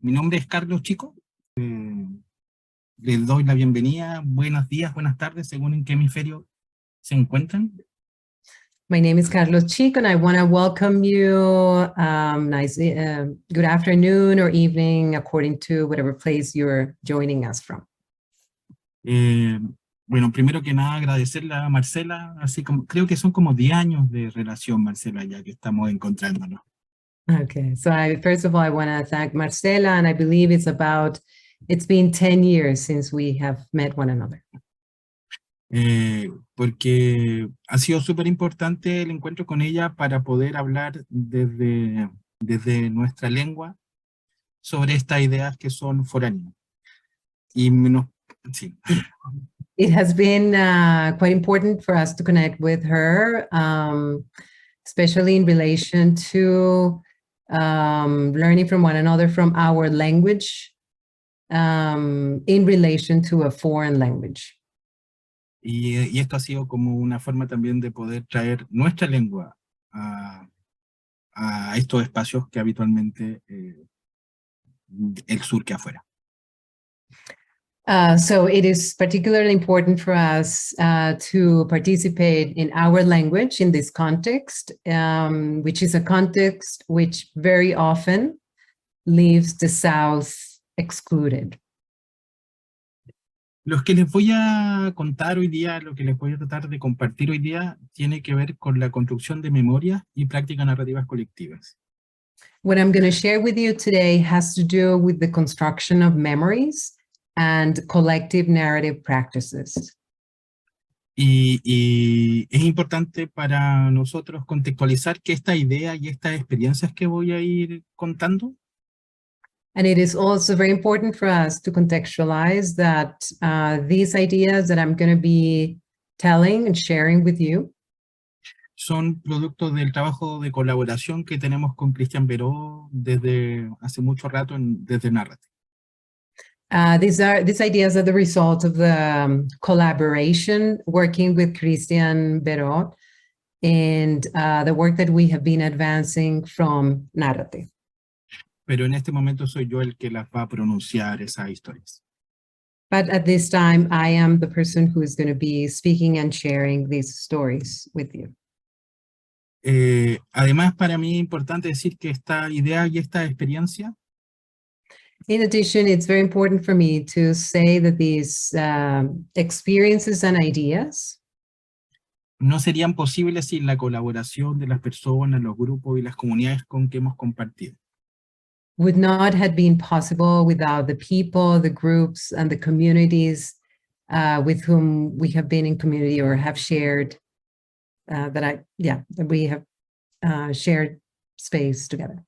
Mi nombre es Carlos Chico. Les doy la bienvenida. Buenos días, buenas tardes, según en qué hemisferio se encuentran. My name is Carlos Chico, and I want to welcome you. Good afternoon or evening, according to whatever place you're joining us from. Bueno, primero que nada agradecerle a Marcela, así como creo que son como 10 años de relación, Marcela, ya que estamos encontrándonos. Okay, so first of all, I want to thank Marcela, and I believe it's been 10 years since we have met one another. Porque ha sido súper importante el encuentro con ella para poder hablar desde nuestra lengua sobre estas ideas que son foráneas. Y sí. It has been quite important for us to connect with her, especially in relation to learning from one another from our language in relation to a foreign language. Y esto ha sido como una forma también de poder traer nuestra lengua a estos espacios que habitualmente el surque afuera. So it is particularly important for us to participate in our language in this context, which is a context which very often leaves the South excluded. Lo que les voy a contar hoy día, lo que les voy a tratar de compartir hoy día, tiene que ver con la construcción de memorias y prácticas narrativas colectivas. What I'm going to share with you today has to do with the construction of memories and collective narrative practices. Y es importante para nosotros contextualizar que esta idea y estas experiencias que voy a ir contando And it is also very important for us to contextualize that these ideas that I'm going to be telling and sharing with you son productos del trabajo de colaboración que tenemos con Beraud desde hace mucho rato desde Narrate. These ideas are the result of the collaboration working with Beraud and the work that we have been advancing from Narrate. Pero en este momento soy yo el que las va a pronunciar esas historias. But at this time, I am the person who is going to be speaking and sharing these stories with you. Además, para mí es importante decir que esta idea y esta experiencia in addition, it's very important for me to say that these experiences and ideas no serían posibles sin la colaboración de las personas, los grupos y las comunidades con que hemos compartido. Would not have been possible without the people, the groups, and the communities with whom we have been in community or have shared that we have shared space together.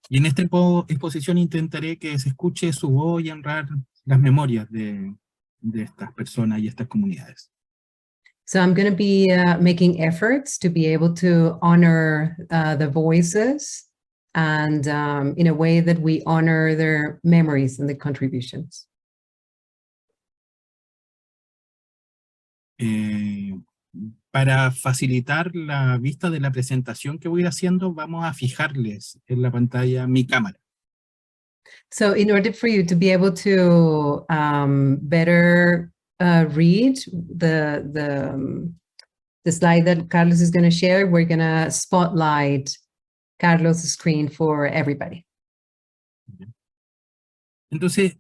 Y en esta exposición intentaré que se escuche su voz y honrar las memorias de estas personas y estas comunidades. So I'm going to be making efforts to be able to honor the voices and in a way that we honor their memories and the contributions. Para facilitar la vista de la presentación que voy a ir haciendo, vamos a fijarles en la pantalla mi cámara. So in order for you to be able to better read the slide that Carlos is going to share, we're going to spotlight Carlos' screen for everybody. Entonces,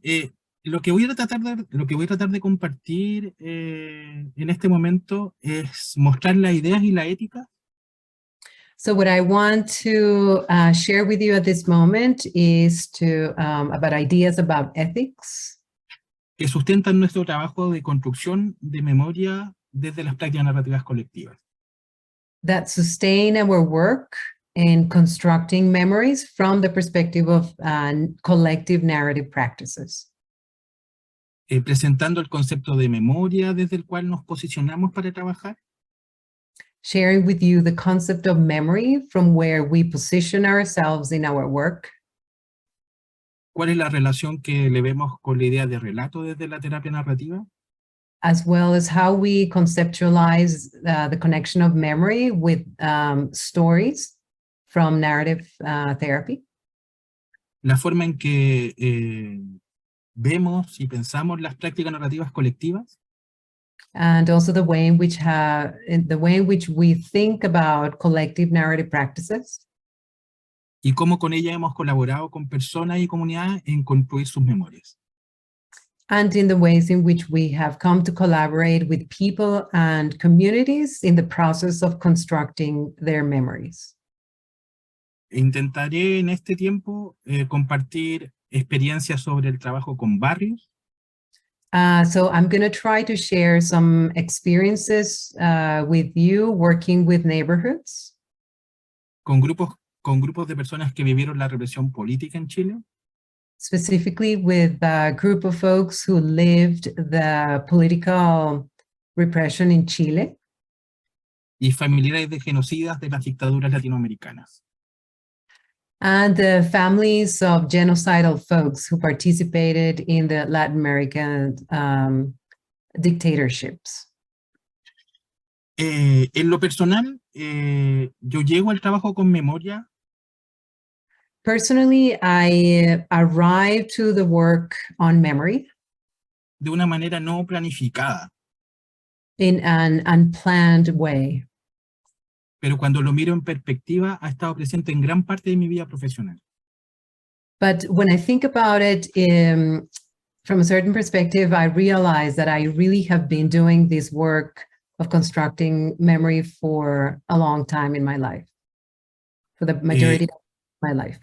lo que voy a tratar de compartir en este momento es mostrar las ideas y la ética. So what I want to share with you at this moment is about ideas about ethics que sustentan nuestro trabajo de construcción de memoria desde las prácticas narrativas colectivas. that sustain our work in constructing memories from the perspective of collective narrative practices. Presentando el concepto de memoria desde el cual nos posicionamos para trabajar. Sharing with you the concept of memory from where we position ourselves in our work. ¿Cuál es la relación que le vemos con la idea de relato desde la terapia narrativa? As well as how we conceptualize the connection of memory with stories from narrative therapy. la forma en que vemos y pensamos las prácticas narrativas colectivas, and also the way in which we think about collective narrative practices, y cómo con ella hemos colaborado con personas y comunidades en construir sus memorias. and in the ways in which we have come to collaborate with people and communities in the process of constructing their memories. Intentaré en este tiempo compartir experiencias sobre el trabajo con barrios, So I'm going to try to share some experiences with you working with neighborhoods, con grupos de personas que vivieron la represión política en Chile, specifically with a group of folks who lived the political repression in Chile, y familiares de genocidas de las dictaduras latinoamericanas. and the families of genocidal folks who participated in the Latin American dictatorships. En lo personal, yo llego al trabajo con memoria Personally, I arrived to the work on memory de una manera no planificada, in an unplanned way. pero cuando lo miro en perspectiva, ha estado presente en gran parte de mi vida profesional. But when I think about it from a certain perspective, I realize that I really have been doing this work of constructing memory for a long time in my life, for the majority of my life.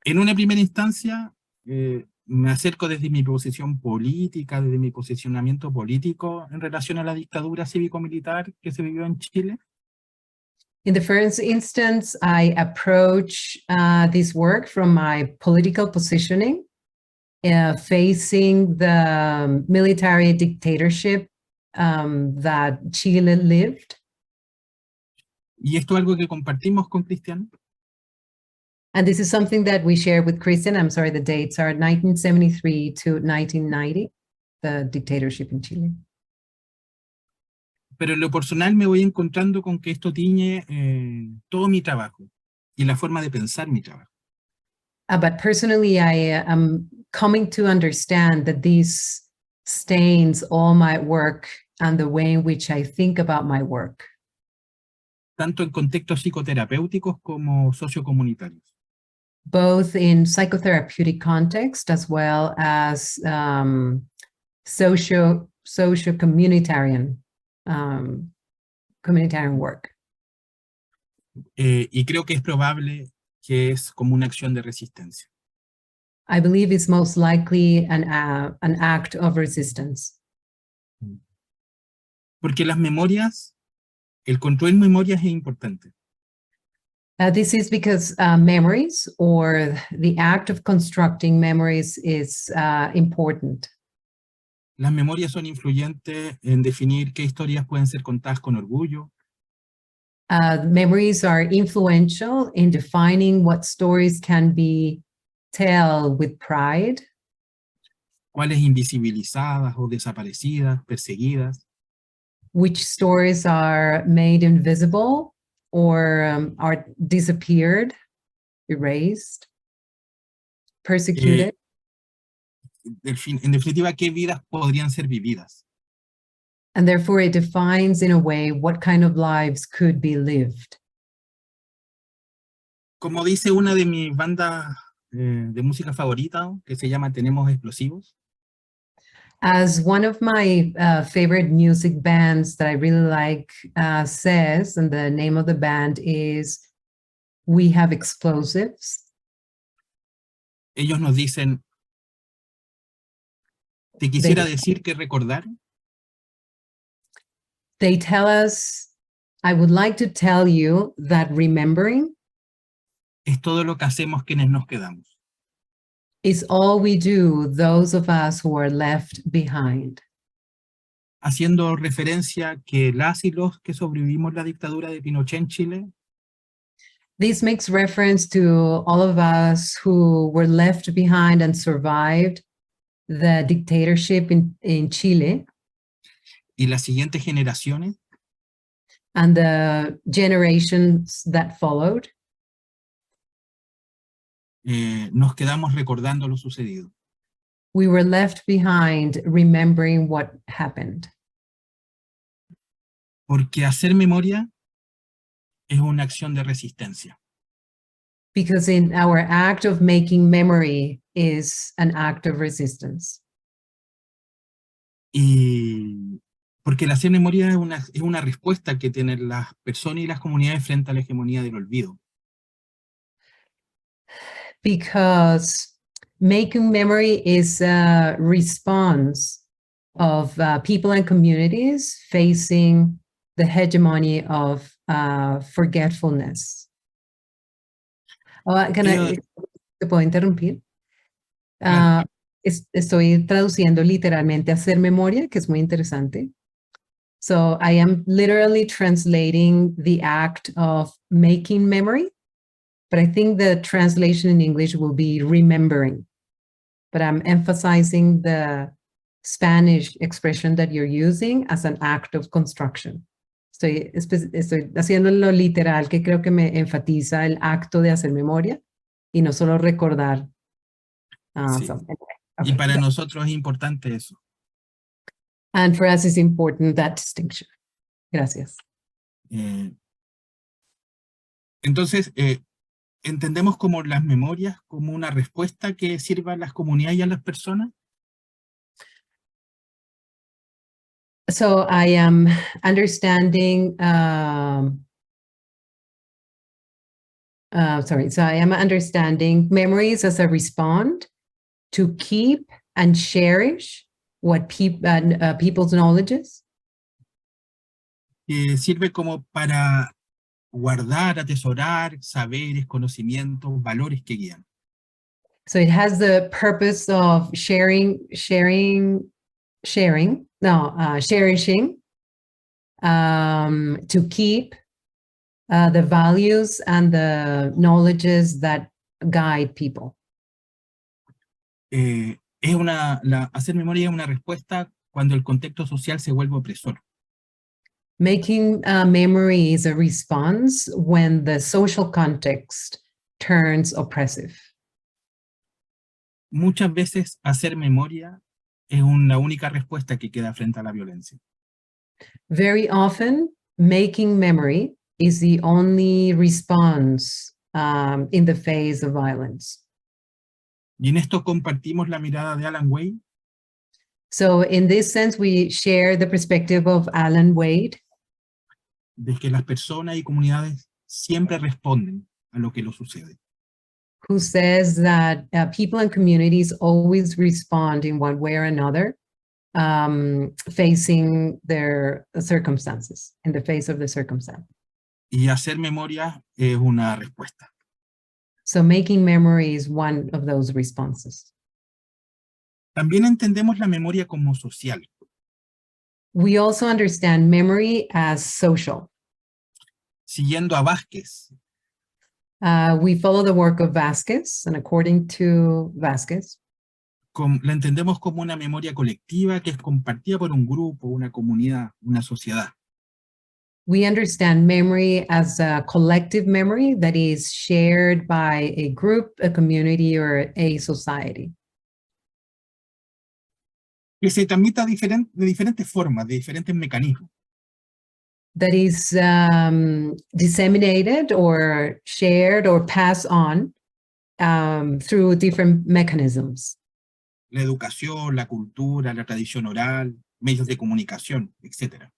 En una primera instancia, me acerco desde mi posición política, desde mi posicionamiento político en relación a la dictadura cívico-militar que se vivió en Chile. In the first instance, I approach this work from my political positioning, facing the military dictatorship that Chile lived. Y esto es algo que compartimos con Cristian. And this is something that we share with Christian. I'm sorry, the dates are 1973 to 1990, the dictatorship in Chile. Pero en lo personal me voy encontrando con que esto tiñe todo mi trabajo y la forma de pensar mi trabajo. But personally, I am coming to understand that this stains all my work and the way in which I think about my work. Tanto en contextos psicoterapéuticos como sociocomunitarios. Both in psychotherapeutic context as well as socio-communitarian communitarian work. Y creo que es probable que es como una acción de resistencia. I believe it's most likely an act of resistance. Porque las memorias, el control en memorias es importante. This is because memories, or the act of constructing memories, is important. Las memorias son influyentes en definir qué historias pueden ser contadas con orgullo. Memories are influential in defining what stories can be told with pride. Cuáles invisibilizadas o desaparecidas, perseguidas. Which stories are made invisible or are disappeared, erased, persecuted. En definitiva, ¿qué vidas podrían ser vividas? And therefore it defines in a way what kind of lives could be lived. Como dice una de mis bandas de música favorita, que se llama Tenemos Explosivos. As one of my favorite music bands that I really like says, and the name of the band is We Have Explosives. Ellos nos dicen, te quisiera decir que recordar. They tell us, I would like to tell you that remembering es todo lo que hacemos quienes nos quedamos. Is all we do, those of us who are left behind. Haciendo referencia que las y los que sobrevivimos la dictadura de Pinochet en Chile. This makes reference to all of us who were left behind and survived the dictatorship in Chile. Y las siguientes generaciones. And the generations that followed. nos quedamos recordando lo sucedido. We were left behind remembering what happened. Porque hacer memoria es una acción de resistencia. Because in our act of making memory is an act of resistance. Y porque el hacer memoria es una respuesta que tienen las personas y las comunidades frente a la hegemonía del olvido. Because making memory is a response of people and communities facing the hegemony of forgetfulness. ¿Te puedo interrumpir? Claro. Estoy traduciendo literalmente hacer memoria, que es muy interesante. So I am literally translating the act of making memory, but I think the translation in English will be remembering. But I'm emphasizing the Spanish expression that you're using as an act of construction. Estoy haciéndolo literal, que creo que me enfatiza el acto de hacer memoria y no solo recordar. Sí. Okay. Y para nosotros es importante eso. And for us it's important that distinction. Gracias. Entonces, ¿entendemos como las memorias como una respuesta que sirva a las comunidades y a las personas? So I am understanding, so I am understanding memories as a response to keep and cherish what people's knowledge is. Sirve como para guardar, atesorar saberes, conocimientos, valores que guían. So it has the purpose of cherishing, to keep the values and the knowledges that guide people. Hacer memoria es una respuesta cuando el contexto social se vuelve opresor. Making memory is a response when the social context turns oppressive. Muchas veces hacer memoria es una única respuesta que queda frente a la violencia. Very often, making memory is the only response in the face of violence. Y en esto compartimos la mirada de Alan Wade. So in this sense, we share the perspective of Alan Wade. De que las personas y comunidades siempre responden a lo que les sucede. Who says that people and communities always respond in one way or another, facing their circumstances, in the face of the circumstance. Y hacer memoria es una respuesta. So making memory is one of those responses. También entendemos la memoria como social. We also understand memory as social. Siguiendo a Vázquez. We follow the work of Vázquez, and according to Vázquez, La entendemos como una memoria colectiva que es compartida por un grupo, una comunidad, una sociedad. We understand memory as a collective memory that is shared by a group, a community, or a society. Que se tramita de diferentes formas, de diferentes mecanismos. That is disseminated or shared or passed on through different mechanisms. La educación, la cultura, la tradición oral, medios de comunicación, etc.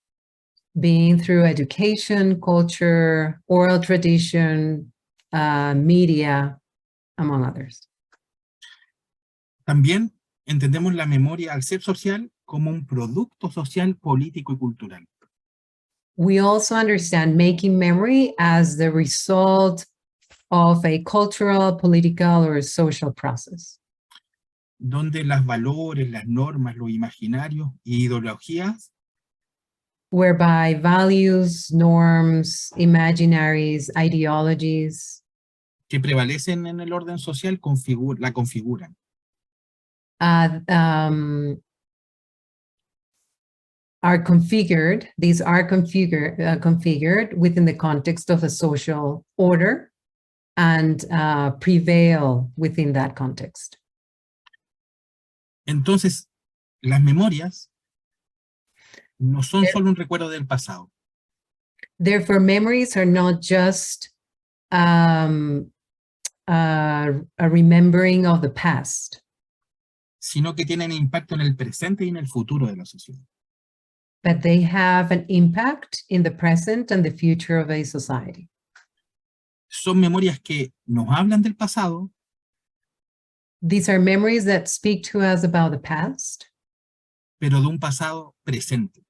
Being through education, culture, oral tradition, media, among others. También entendemos la memoria al ser social como un producto social, político y cultural. We also understand making memory as the result of a cultural, political, or social process. Donde los valores, las normas, los imaginarios y ideologías whereby values, norms, imaginaries, ideologies que prevalecen en el orden social la configuran. Are configured, these are configured within the context of a social order. and prevail within that context. Entonces, las memorias no son solo un recuerdo del pasado. Therefore, memories are not just a remembering of the past, sino que tienen impacto en el presente y en el futuro de la sociedad. but they have an impact in the present and the future of a society. Son memorias que nos hablan del pasado, These are memories that speak to us about the past, pero de un pasado presente.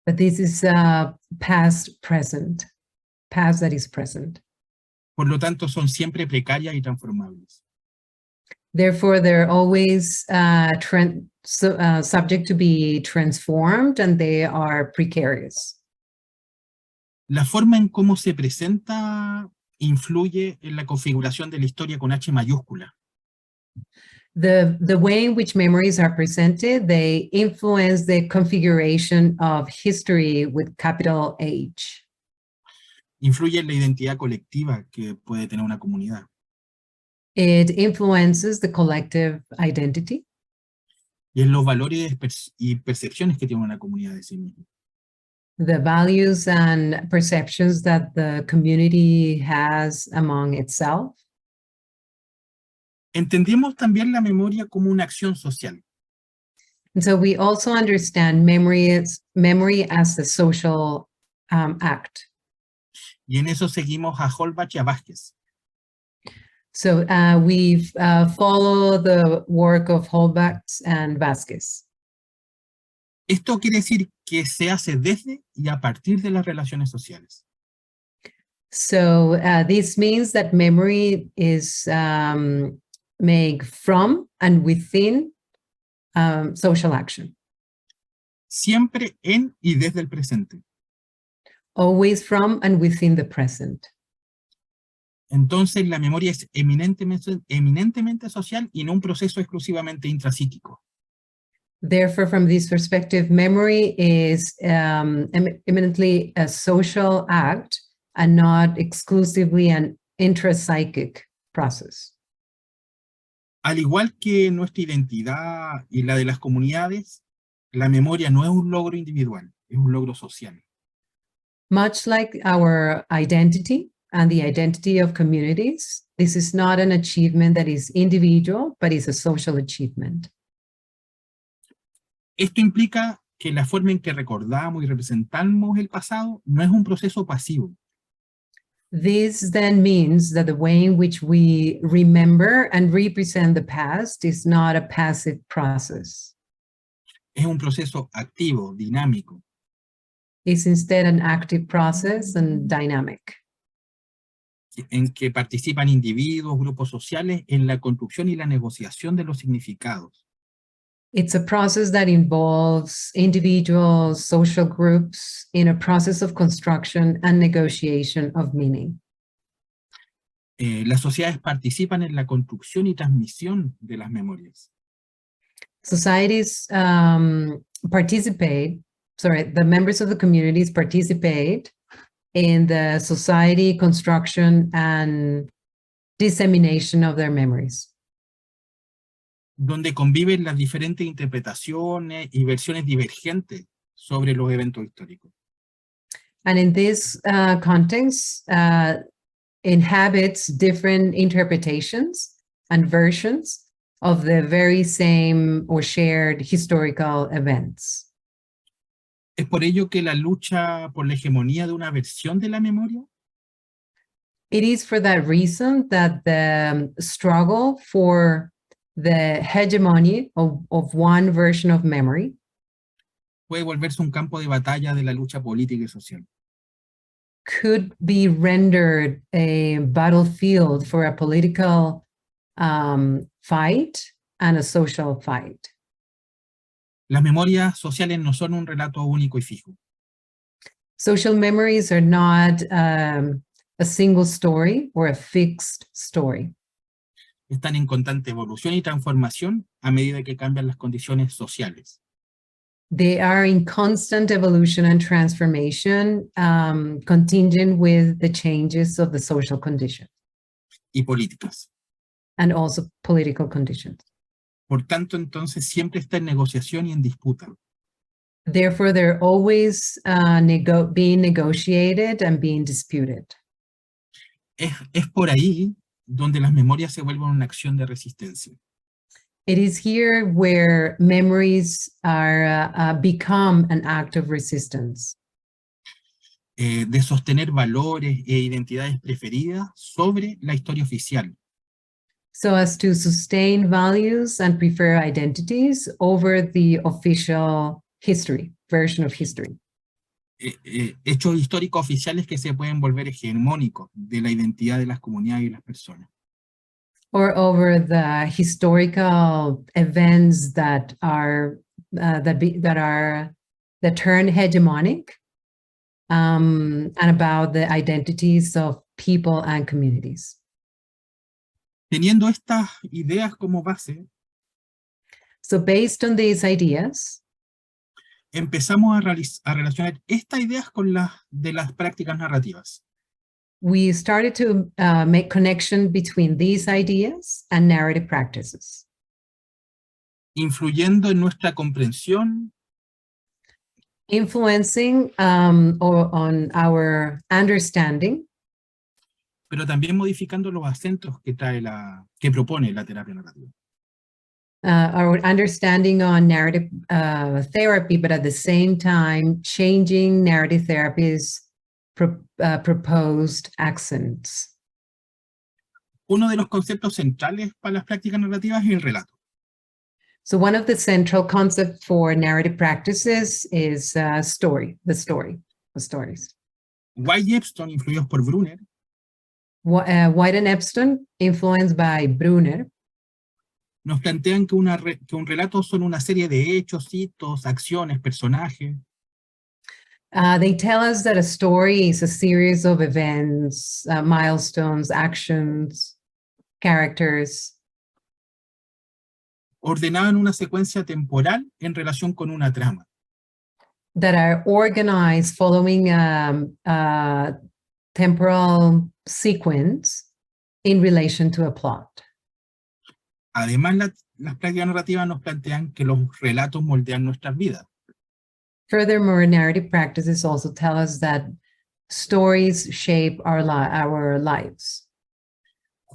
but this is past that is present. Por lo tanto, son siempre precarias y transformables. Therefore, they're always subject to be transformed, and they are precarious. La forma en cómo se presenta influye en la configuración de la historia con H mayúscula. The way in which memories are presented, they influence the configuration of history with capital H. Influye en la identidad colectiva que puede tener una comunidad. It influences the collective identity. Y en los valores y percepciones que tiene una comunidad de sí misma. The values and perceptions that the community has among itself. Entendemos también la memoria como una acción social. And so we also understand memory as a social act. Y en eso seguimos a Holbach y a Vázquez. So we've followed the work of Holbach and Vázquez. Esto quiere decir que se hace desde y a partir de las relaciones sociales. So this means that memory is made from and within social action. Siempre en y desde el presente. Always from and within the present. Entonces la memoria es eminentemente social y no un proceso exclusivamente intrapsíquico. Therefore, from this perspective, memory is eminently a social act and not exclusively an intrapsychic process. Al igual que nuestra identidad y la de las comunidades, la memoria no es un logro individual, es un logro social. Much like our identity and the identity of communities, this is not an achievement that is individual, but is a social achievement. Esto implica que la forma en que recordamos y representamos el pasado no es un proceso pasivo. This then means that the way in which we remember and represent the past is not a passive process. Es un proceso activo, dinámico. It's instead an active process and dynamic, en que participan individuos, grupos sociales en la construcción y la negociación de los significados. It's a process that involves individuals, social groups in a process of construction and negotiation of meaning. Las sociedades participan en la construcción y transmisión de las memorias. Societies the members of the communities participate in the society construction and dissemination of their memories, donde conviven las diferentes interpretaciones y versiones divergentes sobre los eventos históricos. And in this context, inhabits different interpretations and versions of the very same or shared historical events. Es por ello que la lucha por la hegemonía de una versión de la memoria It is for that reason that the struggle for the hegemony of one version of memory puede volverse un campo de batalla de la lucha política y social. could be rendered a battlefield for a political fight and a social fight. Las memorias sociales no son un relato único y fijo. Social memories are not a single story or a fixed story. Están en constante evolución y transformación a medida que cambian las condiciones sociales. They are in constant evolution and transformation, contingent with the changes of the social condition. y políticas. and also political conditions. Por tanto, entonces, siempre está en negociación y en disputa. Therefore, they're always being negotiated and being disputed. Es por ahí donde las memorias se vuelven una acción de resistencia. It is here where memories are become an act of resistance. De sostener valores e identidades preferidas sobre la historia oficial. So as to sustain values and prefer identities over the official history, version of history. Hechos históricos oficiales que se pueden volver hegemónicos de la identidad de las comunidades y las personas. Or over the historical events that are that turn hegemonic, and about the identities of people and communities. Teniendo estas ideas como base, So based on these ideas, empezamos a relacionar estas ideas con las de las prácticas narrativas. we started to make connection between these ideas and narrative practices, Influyendo en nuestra comprensión influencing on our understanding, pero también modificando los acentos que propone la terapia narrativa. our understanding on narrative therapy, but at the same time, changing narrative therapy's proposed accents. Uno de los conceptos centrales para las prácticas narrativas es el relato. So one of the central concepts for narrative practices is the stories. White y Epstein, influidos por Brunner, White and Epstein, influenced by Brunner, nos plantean que un relato son una serie de hechos, hitos, acciones, personajes, they tell us that a story is a series of events, milestones, actions, characters, ordenado en una secuencia temporal en relación con una trama. that are organized following a temporal sequence in relation to a plot. Además, las prácticas narrativas nos plantean que los relatos moldean nuestras vidas. Furthermore, narrative practices also tell us that stories shape our lives.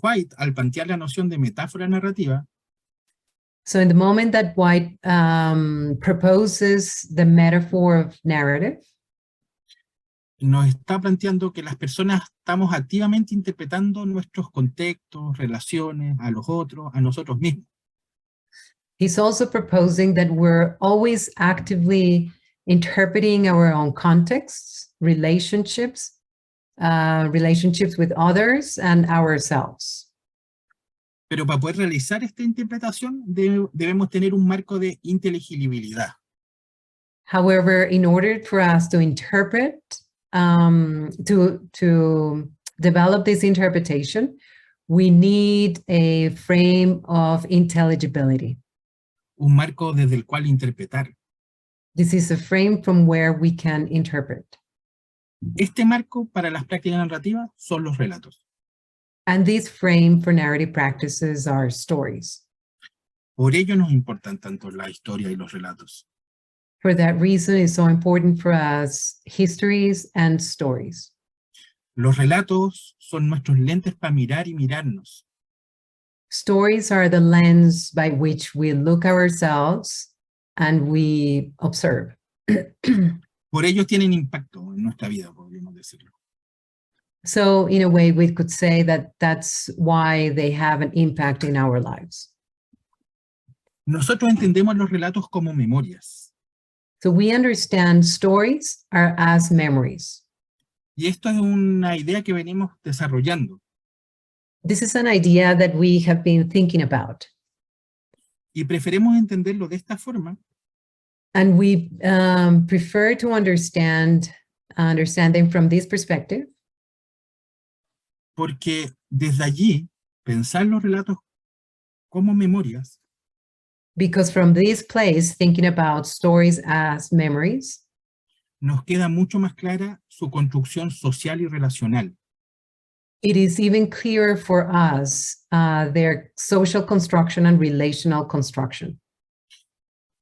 White, al plantear la noción de metáfora narrativa, So in the moment that White proposes the metaphor of narrative, nos está planteando que las personas estamos activamente interpretando nuestros contextos, relaciones, a los otros, a nosotros mismos. he's also proposing that we're always actively interpreting our own contexts, relationships with others and ourselves. Pero para poder realizar esta interpretación debemos tener un marco de inteligibilidad. However, in order for us to interpret, to develop this interpretation, we need a frame of intelligibility. Un marco desde el cual interpretar. This is a frame from where we can interpret. Este marco para las prácticas narrativas son los relatos. And this frame for narrative practices are stories. Por ello nos importan tanto la historia y los relatos. For that reason, it's so important for us, histories and stories. Los relatos son nuestros lentes para mirar y mirarnos. Stories are the lens by which we look ourselves and we observe. Por ello tienen impacto en nuestra vida, podríamos decirlo. So in a way, we could say that that's why they have an impact in our lives. Nosotros entendemos los relatos como memorias. So we understand stories are as memories. Y esto es una idea que venimos desarrollando. This is an idea that we have been thinking about. Y preferimos entenderlo de esta forma And we prefer to understand them from this perspective, porque desde allí pensar los relatos como memorias because from this place, thinking about stories as memories, nos queda mucho más clara su construcción social y relacional. it is even clearer for us their social construction and relational construction.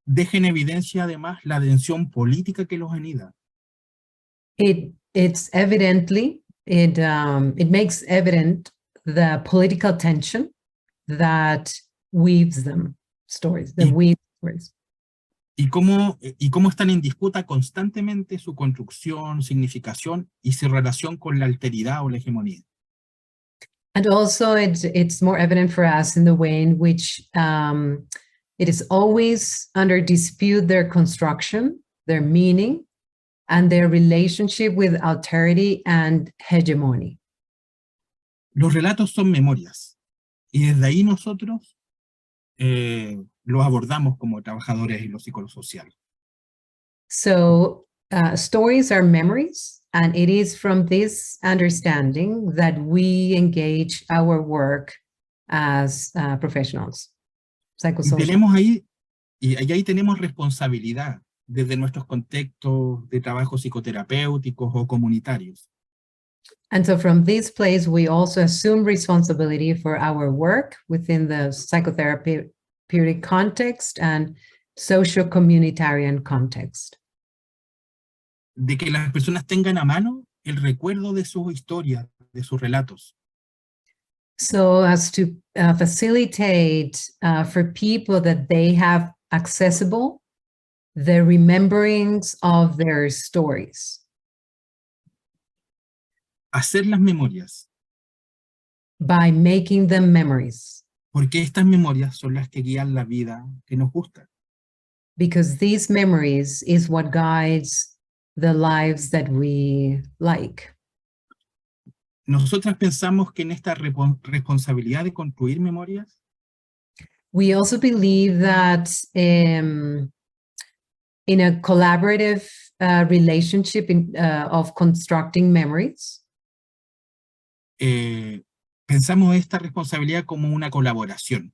Deja en evidencia además la tensión política que los anida. It's evidently, it makes evident the political tension that weaves them stories, that weaves stories. Y cómo están en disputa constantemente su construcción, significación y su relación con la alteridad o la hegemonía. And also it's more evident for us in the way in which it is always under dispute their construction, their meaning, and their relationship with alterity and hegemony. Los relatos son memorias, y desde ahí nosotros los abordamos como trabajadores en lo psicosocial. So stories are memories, and it is from this understanding that we engage our work as professionals, psychosocial. Y ahí tenemos responsabilidad desde nuestros contextos de trabajo psicoterapéuticos o comunitarios. And so from this place, we also assume responsibility for our work within the psychotherapeutic context and socio-communitarian context. De que las personas tengan a mano el recuerdo de sus historias, de sus relatos. So as to facilitate for people that they have accessible the rememberings of their stories. Hacer las memorias. By making them memories. Porque estas memorias son las que guían la vida que nos gusta. Because these memories is what guides the lives that we like. Nosotras pensamos que en esta responsabilidad de construir memorias, we also believe that in a collaborative relationship of constructing memories, pensamos esta responsabilidad como una colaboración.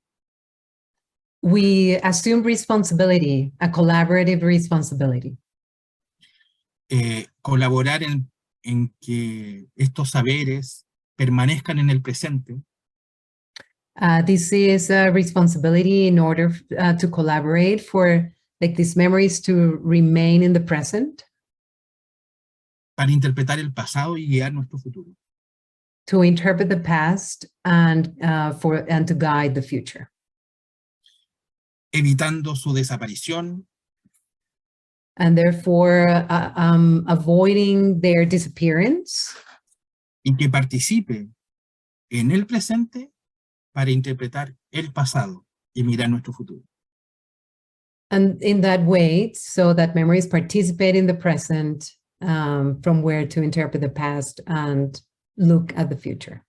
We assume responsibility, a collaborative responsibility. Colaborar en que estos saberes permanezcan en el presente. This is a responsibility in order to collaborate for like these memories to remain in the present. Para interpretar el pasado y guiar nuestro futuro. To interpret the past and to guide the future. Evitando su desaparición. And therefore avoiding their disappearance. Y que participe en el presente para interpretar el pasado y mirar nuestro futuro. And in that way, so that memories participate in the present, from where to interpret the past and look at the future.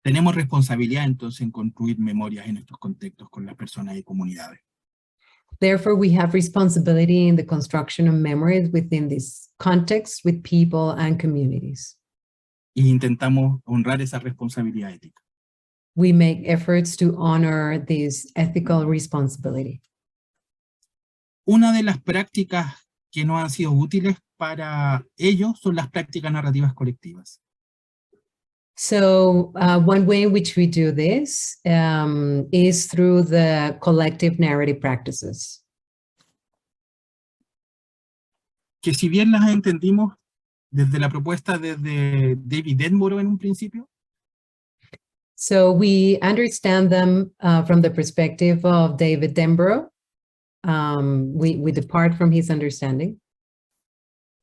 Tenemos responsabilidad entonces en construir memorias en estos contextos con las personas y comunidades. Therefore, we have responsibility in the construction of memories within this context with people and communities. Y intentamos honrar esa responsabilidad ética. We make efforts to honor this ethical responsibility. Una de las prácticas que nos han sido útiles para ellos son las prácticas narrativas colectivas. So one way in which we do this is through the collective narrative practices. Que si bien las entendimos desde la propuesta de David Attenborough en un principio. So we understand them from the perspective of David Attenborough. We depart from his understanding.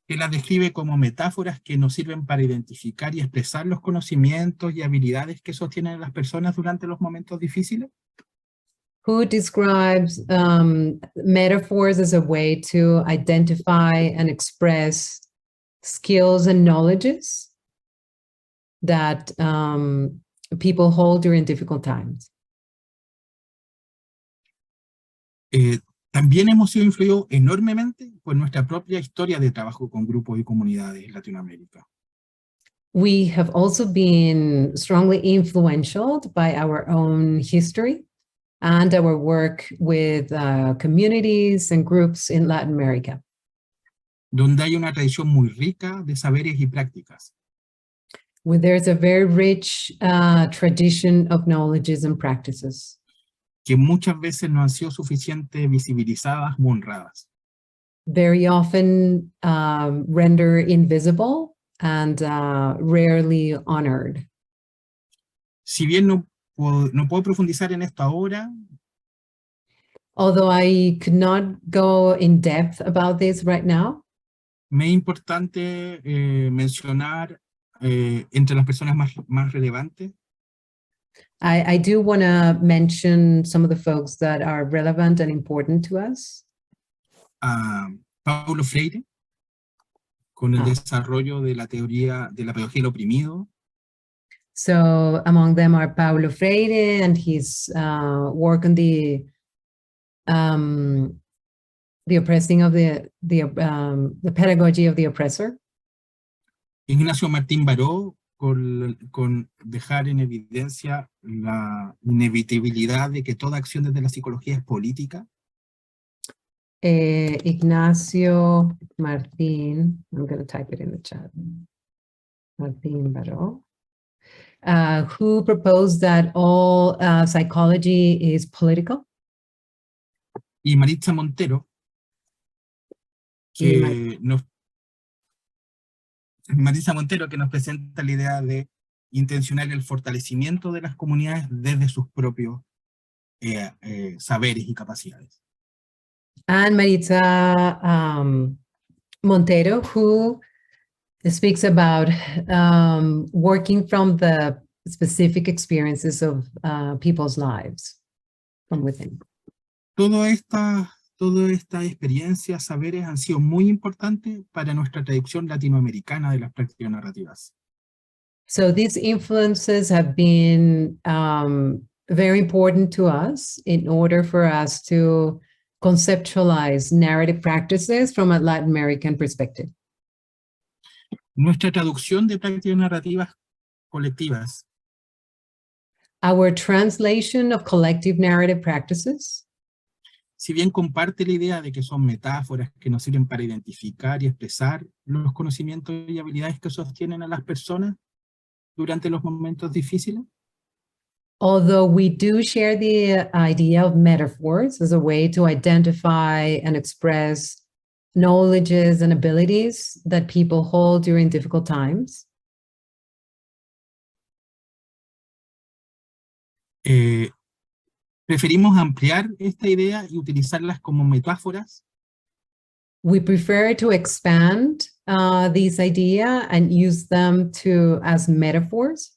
Que las describe como metáforas que nos sirven para identificar y expresar los conocimientos y habilidades que sostienen a las personas durante los momentos difíciles. Who describes metaphors as a way to identify and express skills and knowledges that people hold during difficult times. También hemos sido influidos enormemente por nuestra propia historia de trabajo con grupos y comunidades en Latinoamérica. We have also been strongly influential by our own history and our work with communities and groups in Latin America. Donde hay una tradición muy rica de saberes y prácticas. where there's a very rich tradition of knowledges and practices que muchas veces no han sido suficientemente visibilizadas o honradas. very often render invisible and rarely honored. Si bien no puedo profundizar en esto ahora, Although I could not go in depth about this right now, me es importante mencionar entre las personas más relevantes I do want to mention some of the folks that are relevant and important to us. a Paulo Freire, con el desarrollo de la teoría de la pedagogía del oprimido, So among them are Paulo Freire and his work on the oppressing of the pedagogy of the oppressor. Ignacio Martín Baró, con dejar en evidencia la inevitabilidad de que toda acción desde la psicología es política. Ignacio Martín, I'm going to type it in the chat. Martín Baró, who proposed that all psychology is political. Y Maritza Montero, que nos presenta la idea de intencionar el fortalecimiento de las comunidades desde sus propios saberes y capacidades. And Maritza Montero, who speaks about working from the specific experiences of people's lives from within. Toda esta experiencia, saberes han sido muy importantes para nuestra tradición latinoamericana de las prácticas narrativas. So these influences have been very important to us in order for us to conceptualize narrative practices from a Latin American perspective. Nuestra traducción de prácticas narrativas colectivas, Our translation of collective narrative practices, si bien comparte la idea de que son metáforas que nos sirven para identificar y expresar los conocimientos y habilidades que sostienen a las personas durante los momentos difíciles, although we do share the idea of metaphors as a way to identify and express knowledges and abilities that people hold during difficult times, preferimos ampliar esta idea y utilizarlas como metáforas we prefer to expand this idea and use them as metaphors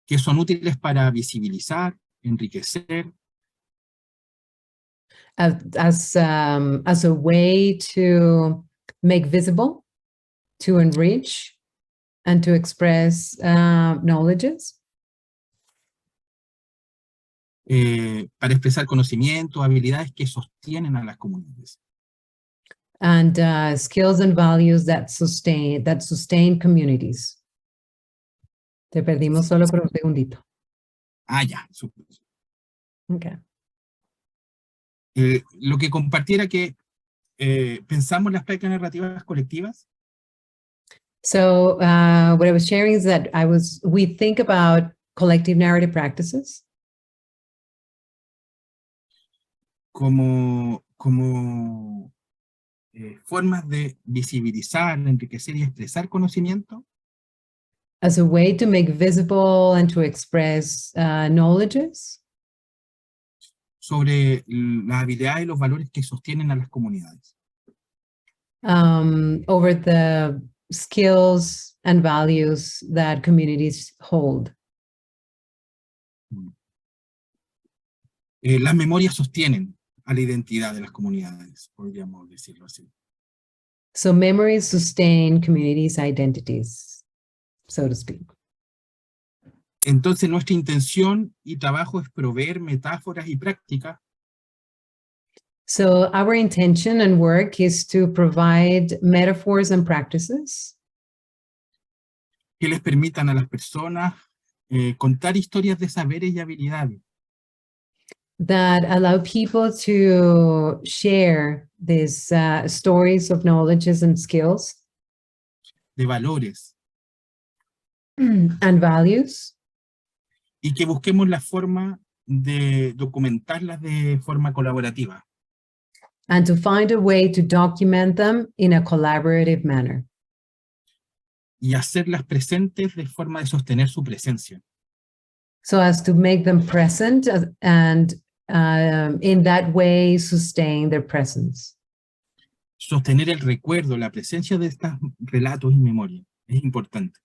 que son útiles para visibilizar, enriquecer, as a way to make visible, to enrich, and to express knowledges. Para expresar conocimientos, habilidades que sostienen a las comunidades. And skills and values that sustain communities. Te perdimos solo por un segundito. Ya. Okay. Lo que compartiera que pensamos las prácticas narrativas colectivas. So what I was sharing is that we think about collective narrative practices como formas de visibilizar, enriquecer y expresar conocimiento. As a way to make visible and to express knowledges. Sobre las habilidades y los valores que sostienen a las comunidades. Over the skills and values that communities hold. Las memorias sostienen a la identidad de las comunidades, podríamos decirlo así. So memories sustain communities' identities, so to speak. Entonces nuestra intención y trabajo es proveer metáforas y prácticas. So our intention and work is to provide metaphors and practices que les permitan a las personas contar historias de saberes y habilidades. That allow people to share these stories of knowledges and skills. De valores, and values, y que busquemos la forma de documentarlas de forma colaborativa. and to find a way to document them in a collaborative manner, Y hacerlas presentes de forma de sostener su presencia. so as to make them present and in that way sustain their presence. Sostener el recuerdo, la presencia de estos relatos y memorias. Es importante.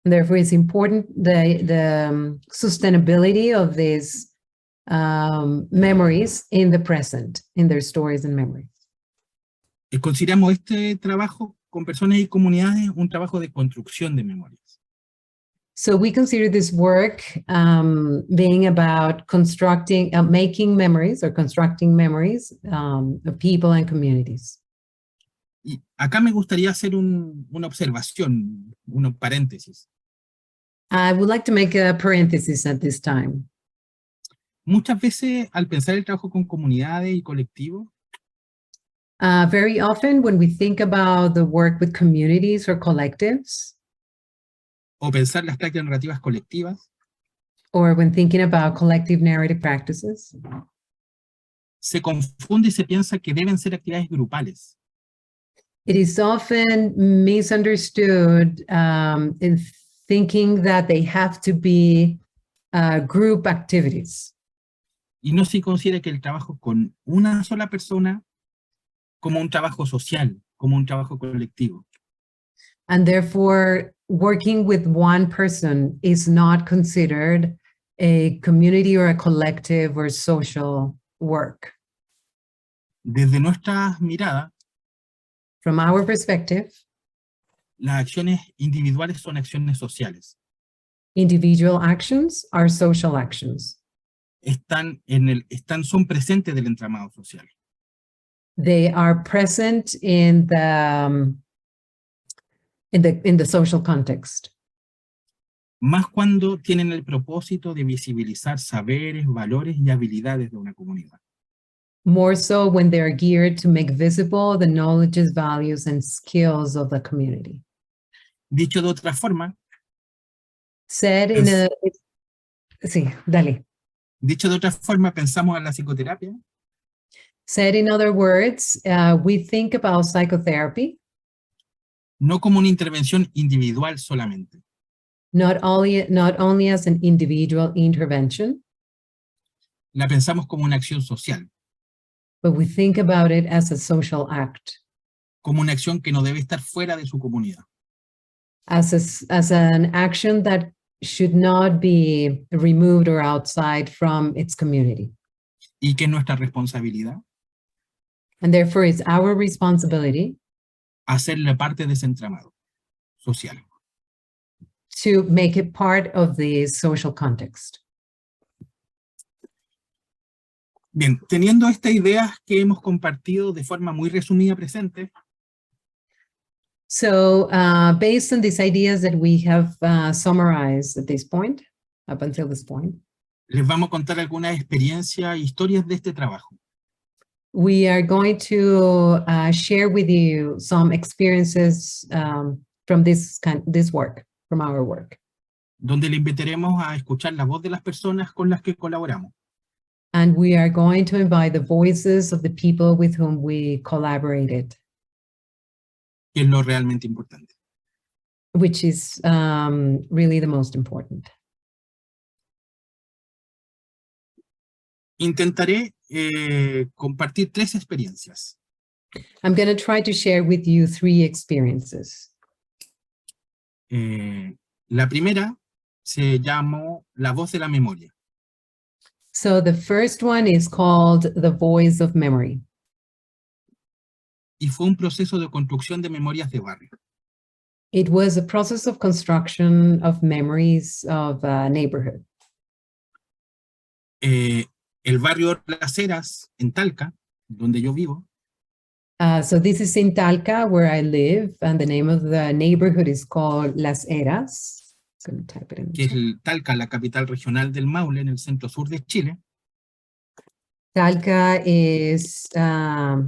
Therefore, it's important the sustainability of these memories in the present, in their stories and memories. Consideramos este trabajo con personas y comunidades un trabajo de construcción de memorias. So we consider this work being about constructing, making memories or constructing memories of people and communities. Y acá me gustaría hacer una observación, un paréntesis. I would like to make a parenthesis at this time. Muchas veces al pensar el trabajo con comunidades y colectivos, Very often when we think about the work with communities or collectives, o pensar las prácticas narrativas colectivas, or when thinking about collective narrative practices, se confunde y se piensa que deben ser actividades grupales. it is often misunderstood in thinking that they have to be group activities. Y no se considera que el trabajo con una sola persona como un trabajo social, como un trabajo colectivo. And therefore, working with one person is not considered a community or a collective or social work. Desde nuestra mirada, From our perspective, las acciones individuales son acciones sociales. individual actions are social actions. Son presentes del entramado social. They are present in the social context. Más cuando tienen el propósito de visibilizar saberes, valores y habilidades de una comunidad. More so when they're geared to make visible the knowledges, values, and skills of the community. Dicho de otra forma, Said in a... Sí, dale. Dicho de otra forma, pensamos en la psicoterapia Said in other words, we think about psychotherapy no como una intervención individual solamente, not only as an individual intervention, la pensamos como una acción social, but we think about it as a social act, como una acción que no debe estar fuera de su comunidad. as an action that should not be removed or outside from its community. Y que es nuestra responsabilidad And therefore, it's our responsibility hacerle parte de ese entramado social. to make it part of the social context. Bien, teniendo estas ideas que hemos compartido de forma muy resumida presente, So based on these ideas that we have summarized at this point, up until this point, les vamos a contar algunas experiencias e historias de este trabajo. we are going to share with you some experiences from this work, from our work. Donde le invitaremos a escuchar la voz de las personas con las que colaboramos. And we are going to invite the voices of the people with whom we collaborated, Que es lo realmente importante. which is really the most important. Intentaré compartir 3 experiencias. I'm going to try to share with you 3 experiences. La primera se llamó La voz de la memoria. So the first one is called The Voice of Memory. Y fue un proceso de construcción de memorias de barrio. It was a process of construction of memories of a neighborhood. El barrio Las Heras, en Talca, donde yo vivo, So this is in Talca, where I live, and the name of the neighborhood is called Las Heras. I'm going to type it in. que es Talca, la capital regional del Maule, en el centro sur de Chile. Talca is Las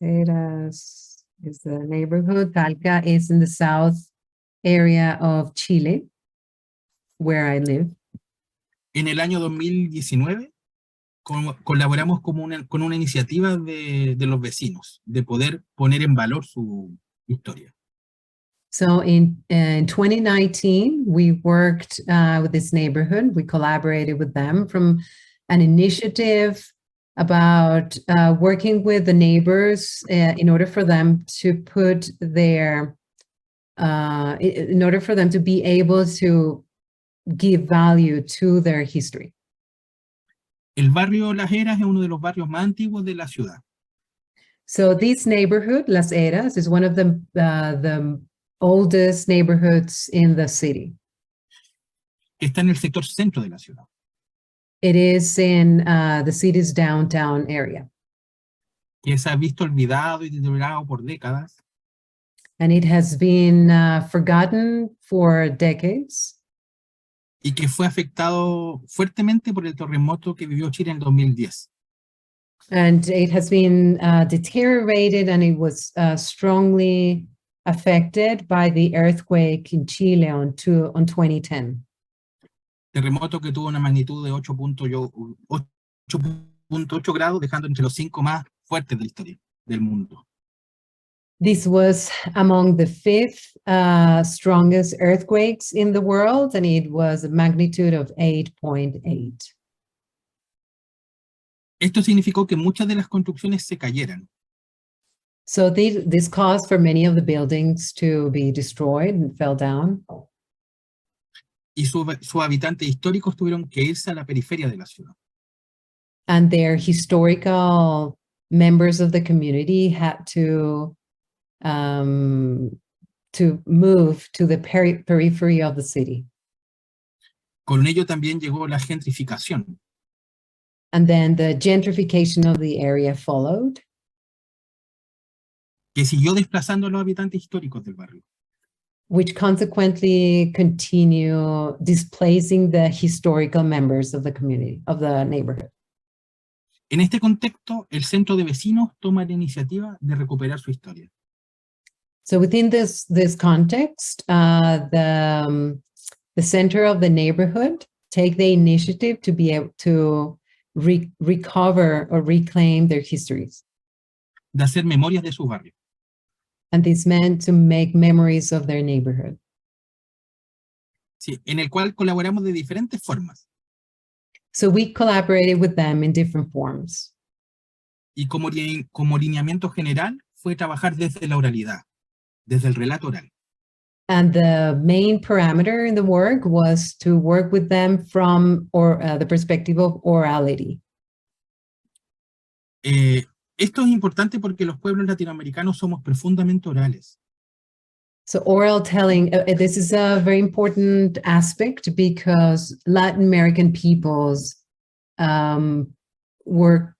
Heras is the neighborhood. Talca is in the area of Chile, where I live. En el año 2019 colaboramos con una iniciativa de los vecinos, de poder poner en valor su historia. So in 2019, we worked with this neighborhood. We collaborated with them from an initiative about working with the neighbors in order for them to put their, in order for them to be able to give value to their history. El barrio Las Heras es uno de los barrios más antiguos de la ciudad. So this neighborhood, Las Heras, is one of the oldest neighborhoods in the city. Está en el sector centro de la ciudad. It is in the city's downtown area. Que se ha visto olvidado y deteriorado por décadas. And it has been forgotten for decades. Y que fue afectado fuertemente por el terremoto que vivió Chile en el 2010. And it has been deteriorated, and it was strongly affected by the earthquake in Chile on 2010. Terremoto que tuvo una magnitud de 8.8 grados, dejando entre los 5 más fuertes de la historia del mundo. This was among the 5th strongest earthquakes in the world, and it was a magnitude of 8.8. Esto significó que muchas de las construcciones se cayeran. So this caused for many of the buildings to be destroyed and fell down. Y sus habitantes históricos tuvieron que irse a la periferia de la ciudad. And their historical members of the community had to move to the periphery of the city. Con ello también llegó la gentrificación. And then the gentrification of the area followed. Que siguió desplazando a los habitantes históricos del barrio. Which consequently continue displacing the historical members of the community, of the neighborhood. En este contexto, el centro de vecinos toma la iniciativa de recuperar su historia. So within this context, the center of the neighborhood take the initiative to be able to recover or reclaim their histories. De hacer memorias de su barrio. And this meant to make memories of their neighborhood. Sí, en el cual colaboramos de diferentes formas. So we collaborated with them in different forms. Y como lineamiento general fue trabajar desde la oralidad, desde el relato oral. And the main parameter in the work was to work with them from the perspective of orality. Esto es importante porque los pueblos latinoamericanos somos profundamente orales. So oral telling, this is a very important aspect because Latin American peoples work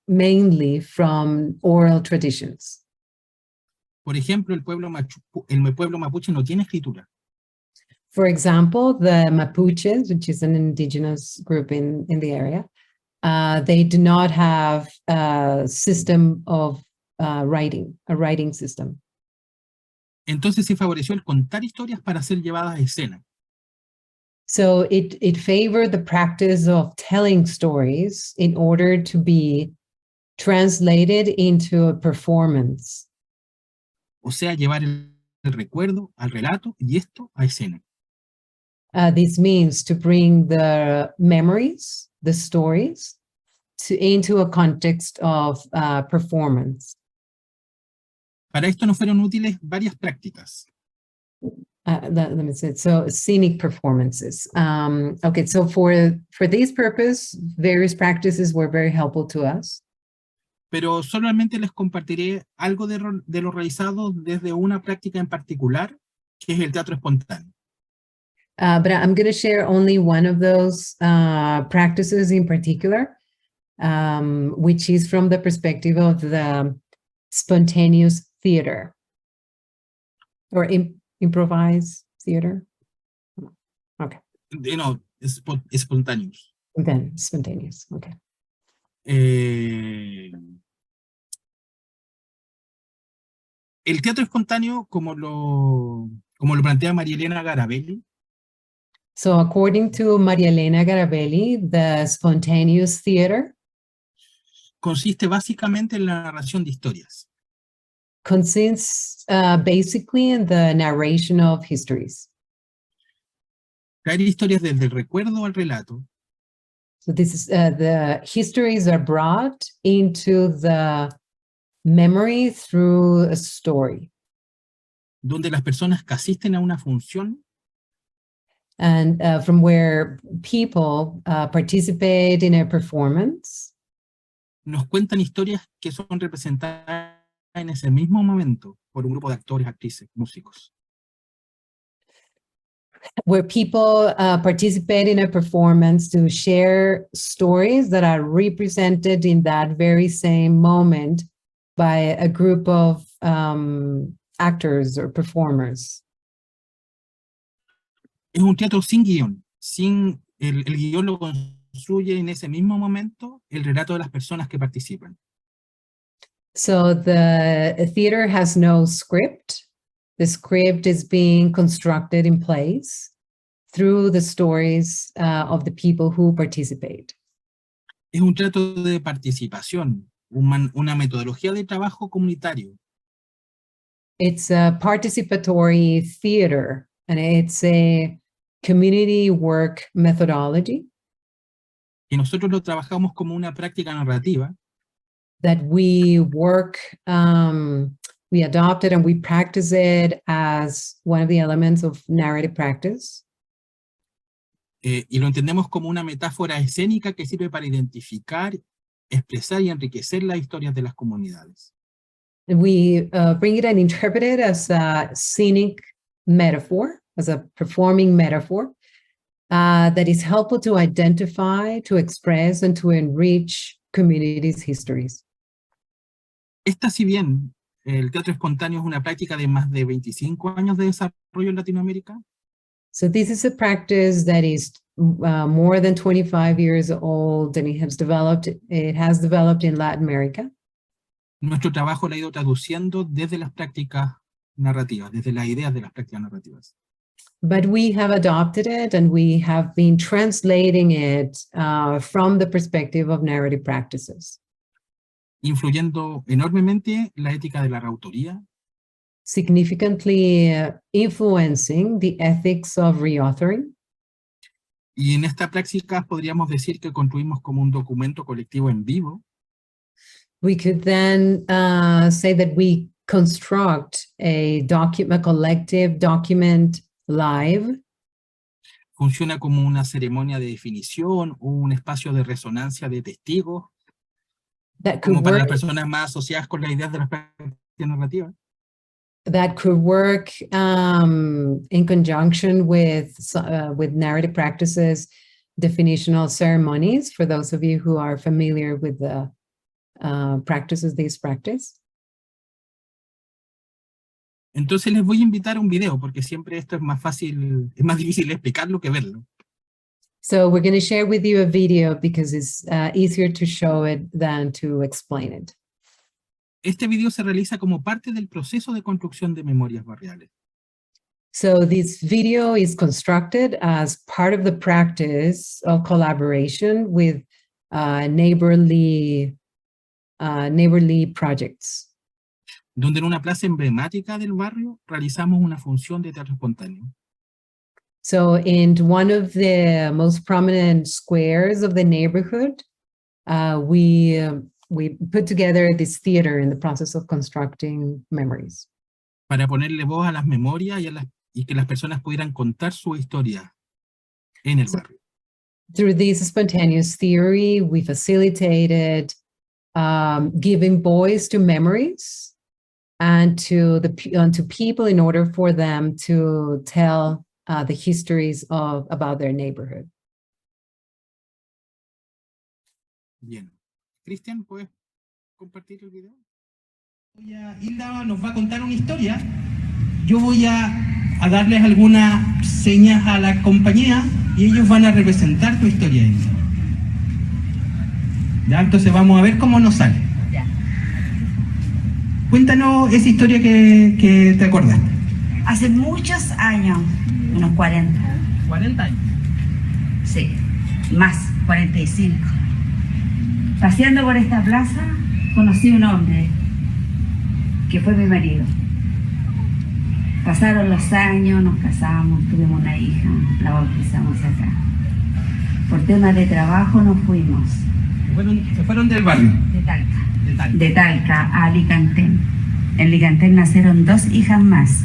mainly from oral traditions. Por ejemplo, el pueblo mapuche no tiene escritura. For example, the Mapuches, which is an indigenous group in the area, they do not have a system of writing, a writing system. Entonces se favoreció el contar historias para ser llevadas a escena. So it favored the practice of telling stories in order to be translated into a performance. O sea, llevar el recuerdo al relato y esto a escena. This means to bring the memories, the stories, into a context of performance. Para esto nos fueron útiles varias prácticas. Let me say, so scenic performances. Okay, so for this purpose, various practices were very helpful to us. Pero solamente les compartiré algo de lo realizado desde una práctica en particular, que es el teatro espontáneo. But I'm going to share only one of those practices in particular, which is from the perspective of the spontaneous theater or improvised theater. Okay. No, espontáneos. Then spontaneous, okay. El teatro espontáneo, como Como lo plantea María Elena Garabelli, So according to Maria Elena Garabelli, the spontaneous theater consiste básicamente en la narración de historias. consists basically in the narration of histories. Traer historias desde el recuerdo al relato, So this is the histories are brought into the memory through a story. donde las personas que asisten a una función And from where people participate in a performance, nos cuentan historias que son representadas en ese mismo momento por un grupo de actores, actrices, músicos. where people participate in a performance to share stories that are represented in that very same moment by a group of actors or performers. Es un teatro sin guión, sin el guión lo construye en ese mismo momento el relato de las personas que participan. So the theater has no script. The script is being constructed in place through the stories of the people who participate. Es un trato de participación, una metodología de trabajo comunitario. It's a participatory theater, and it's a community work methodology Y nosotros lo trabajamos como una práctica narrativa, that we work, we adopt it and we practice it as one of the elements of narrative practice. y lo entendemos como una metáfora escénica que sirve para identificar, expresar y enriquecer las historias de las comunidades. And we bring it and interpret it as a scenic metaphor, as a performing metaphor that is helpful to identify, to express, and to enrich communities' histories. Esta, si bien el teatro espontáneo es una práctica de más de 25 años de desarrollo en Latinoamérica, So this is a practice that is more than 25 years old, and it has developed in Latin America. nuestro trabajo lo ha ido traduciendo desde las prácticas narrativas, desde las ideas de las prácticas narrativas. But we have adopted it and we have been translating it from the perspective of narrative practices, Influyendo enormemente la ética de la reautoría, significantly influencing the ethics of reauthoring. y en esta práctica podríamos decir que construimos como un documento colectivo en vivo, We could then say that we construct a collective document live funciona como una ceremonia de definición, un espacio de resonancia de testigos, that could como para las work, personas más asociadas con las ideas de las prácticas narrativas. in conjunction with narrative practices, definitional ceremonies, for those of you who are familiar with the practices these practice. Entonces les voy a invitar a un video, porque siempre esto es más fácil, es más difícil explicarlo que verlo. So we're going to share with you a video because it's easier to show it than to explain it. Este video se realiza como parte del proceso de construcción de memorias barriales. So this video is constructed as part of the practice of collaboration with neighborly projects. Donde en una plaza emblemática del barrio realizamos una función de teatro espontáneo. So in one of the most prominent squares of the neighborhood, we put together this theater in the process of constructing memories. Para ponerle voz a las memorias y que las personas pudieran contar su historia en el barrio. Through this spontaneous theory, we facilitated giving voice to memories and to people in order for them to tell the histories about their neighborhood. Bien. Cristian, ¿puedes compartir el video? Hilda nos va a contar una historia. Yo voy a darles algunas señas a la compañía y ellos van a representar tu historia, Hilda. Ya, entonces vamos a ver cómo nos sale. Ya. Cuéntanos esa historia que te acordaste. Hace muchos años, unos 40. 40 años. Sí, más, 45. Paseando por esta plaza, conocí a un hombre que fue mi marido. Pasaron los años, nos casamos, tuvimos una hija, la bautizamos acá. Por temas de trabajo nos fuimos. Se fueron del barrio. De Talca. De Talca a Alicantén. En Alicantén nacieron 2 hijas más.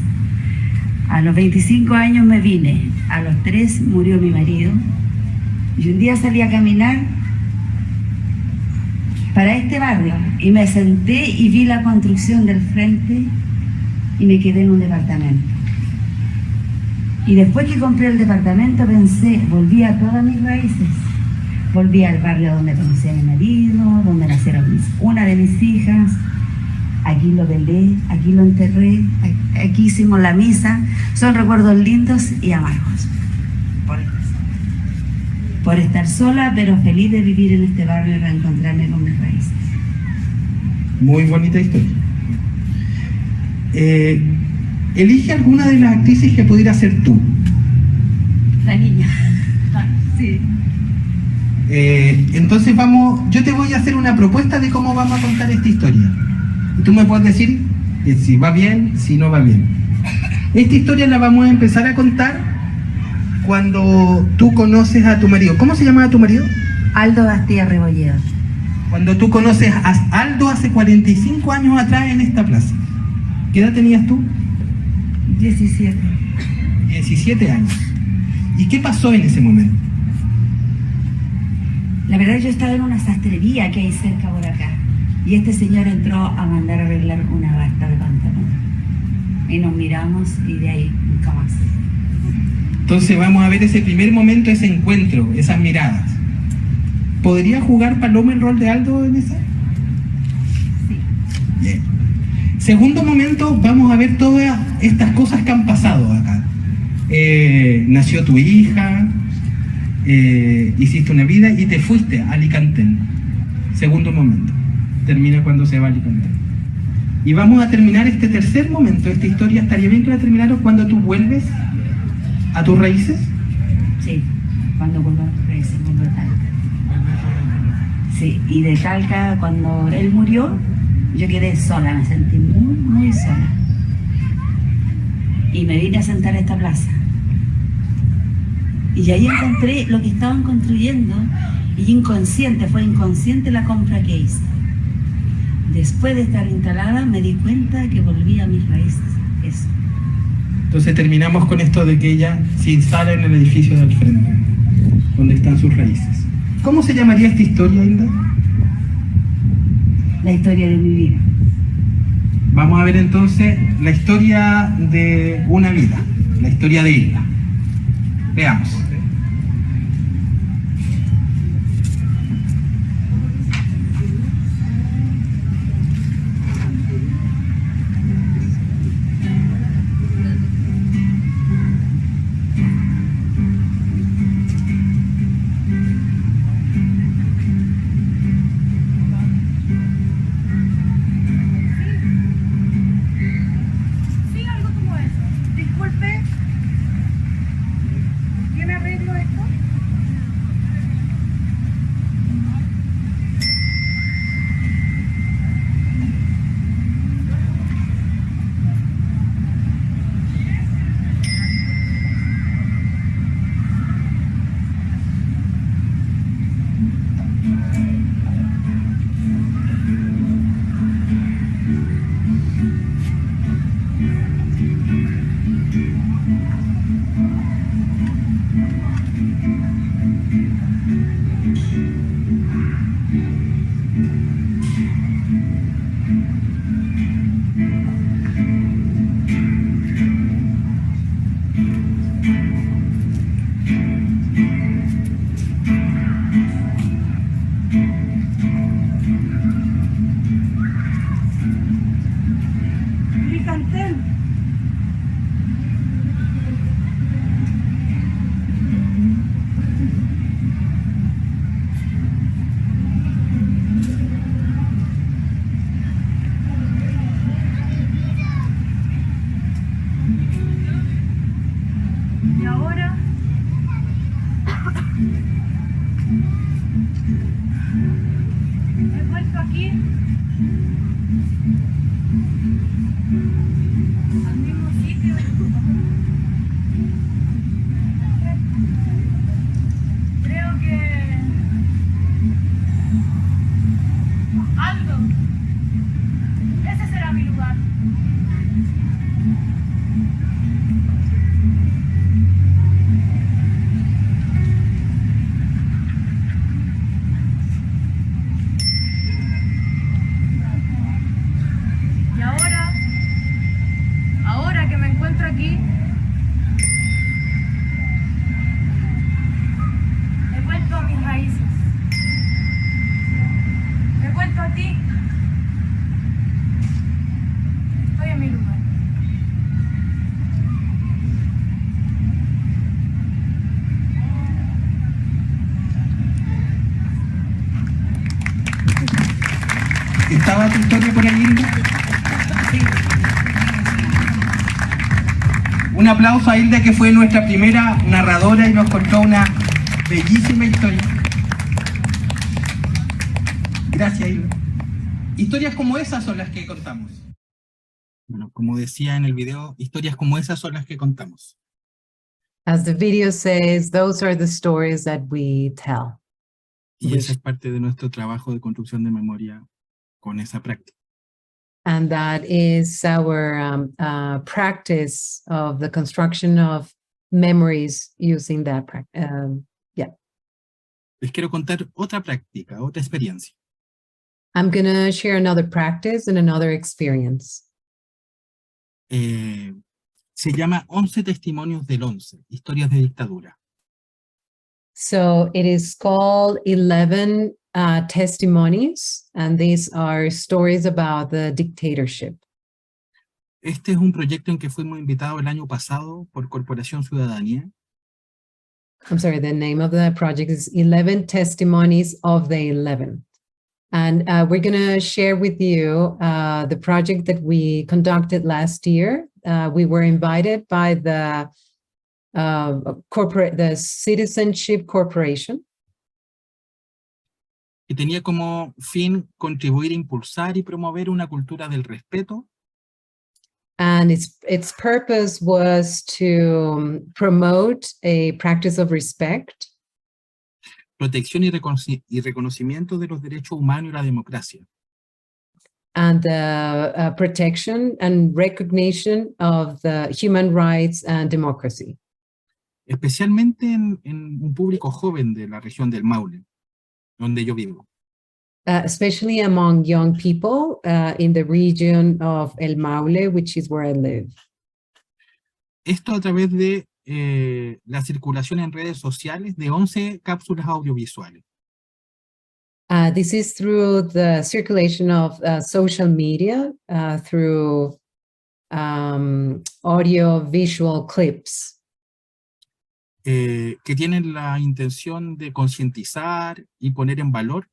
A los 25 años me vine. A los 3 murió mi marido. Y un día salí a caminar para este barrio y me senté y vi la construcción del frente y me quedé en un departamento. Y después que compré el departamento pensé, volví a todas mis raíces. Volví al barrio donde conocí a mi marido, donde nacieron una de mis hijas. Aquí lo velé, aquí lo enterré, aquí hicimos la misa. Son recuerdos lindos y amargos. Por estar sola, pero feliz de vivir en este barrio y reencontrarme con mis raíces. Muy bonita historia. Elige alguna de las actrices que pudiera ser tú. La niña. Sí. Entonces yo te voy a hacer una propuesta de cómo vamos a contar esta historia. Y tú me puedes decir si va bien, si no va bien. Esta historia la vamos a empezar a contar cuando tú conoces a tu marido. ¿Cómo se llama tu marido? Aldo Bastía Rebolledo. Cuando tú conoces a Aldo hace 45 años atrás en esta plaza. ¿Qué edad tenías tú? 17. 17 años. ¿Y qué pasó en ese momento? La verdad yo estaba en una sastrería que hay cerca por acá. Y este señor entró a mandar a arreglar una basta de pantalón. Y nos miramos y de ahí nunca más. Entonces vamos a ver ese primer momento, ese encuentro, esas miradas. ¿Podría jugar Paloma el rol de Aldo en esa? Sí. Bien. Segundo momento, vamos a ver todas estas cosas que han pasado acá. Nació tu hija, hiciste una vida y te fuiste a Alicantén. Segundo momento. Termina cuando se va a Alicantén. Y vamos a terminar este tercer momento. Esta historia estaría bien que la terminaron cuando tú vuelves a tus raíces. Sí, cuando vuelvo a mis raíces, vuelvo a Talca. Sí, y de Talca, cuando él murió, yo quedé sola, me sentí muy, muy sola. Y me vine a sentar a esta plaza. Y ahí encontré lo que estaban construyendo, y fue inconsciente la compra que hice. Después de estar instalada, me di cuenta que volví a mis raíces. Eso. Entonces terminamos con esto de que ella se instala en el edificio del frente, donde están sus raíces. ¿Cómo se llamaría esta historia, Hilda? La historia de mi vida. Vamos a ver entonces la historia de una vida, la historia de Hilda. Veamos. Sí, algo como eso. Disculpe. ¿Tiene arreglo? contaba tu historia por ahí, Hilda? Un aplauso a Hilda, que fue nuestra primera narradora y nos contó una bellísima historia. Gracias, Hilda. Historias como esas son las que contamos. Bueno, como decía en el video, historias como esas son las que contamos. As the video says, those are the stories that we tell. Y esa es parte de nuestro trabajo de construcción de memoria con esa práctica. And that is our practice of the construction of memories using that practice. Les quiero contar otra práctica, otra experiencia. I'm going to share another practice and another experience. Se llama 11 testimonios del 11, historias de dictadura. So it is called 11 testimonies, and these are stories about the dictatorship. Este es un proyecto en que fuimos invitados el año pasado por Corporación Ciudadanía. I'm sorry, the name of the project is 11 Testimonies of the 11. And we're going to share with you the project that we conducted last year. We were invited by the Citizenship Corporation. Que tenía como fin contribuir, impulsar y promover una cultura del respeto. And its purpose was to promote a practice of respect, protección y reconocimiento de los derechos humanos y la democracia. and the protection and recognition of the human rights and democracy. Especialmente en un público joven de la región del Maule, donde yo vivo. Especially among young people in the region of El Maule, which is where I live. Esto a través de la circulación en redes sociales de 11 cápsulas audiovisuales. This is through the circulation of social media, through audio-visual clips. Que tienen la intención de concientizar y poner en valor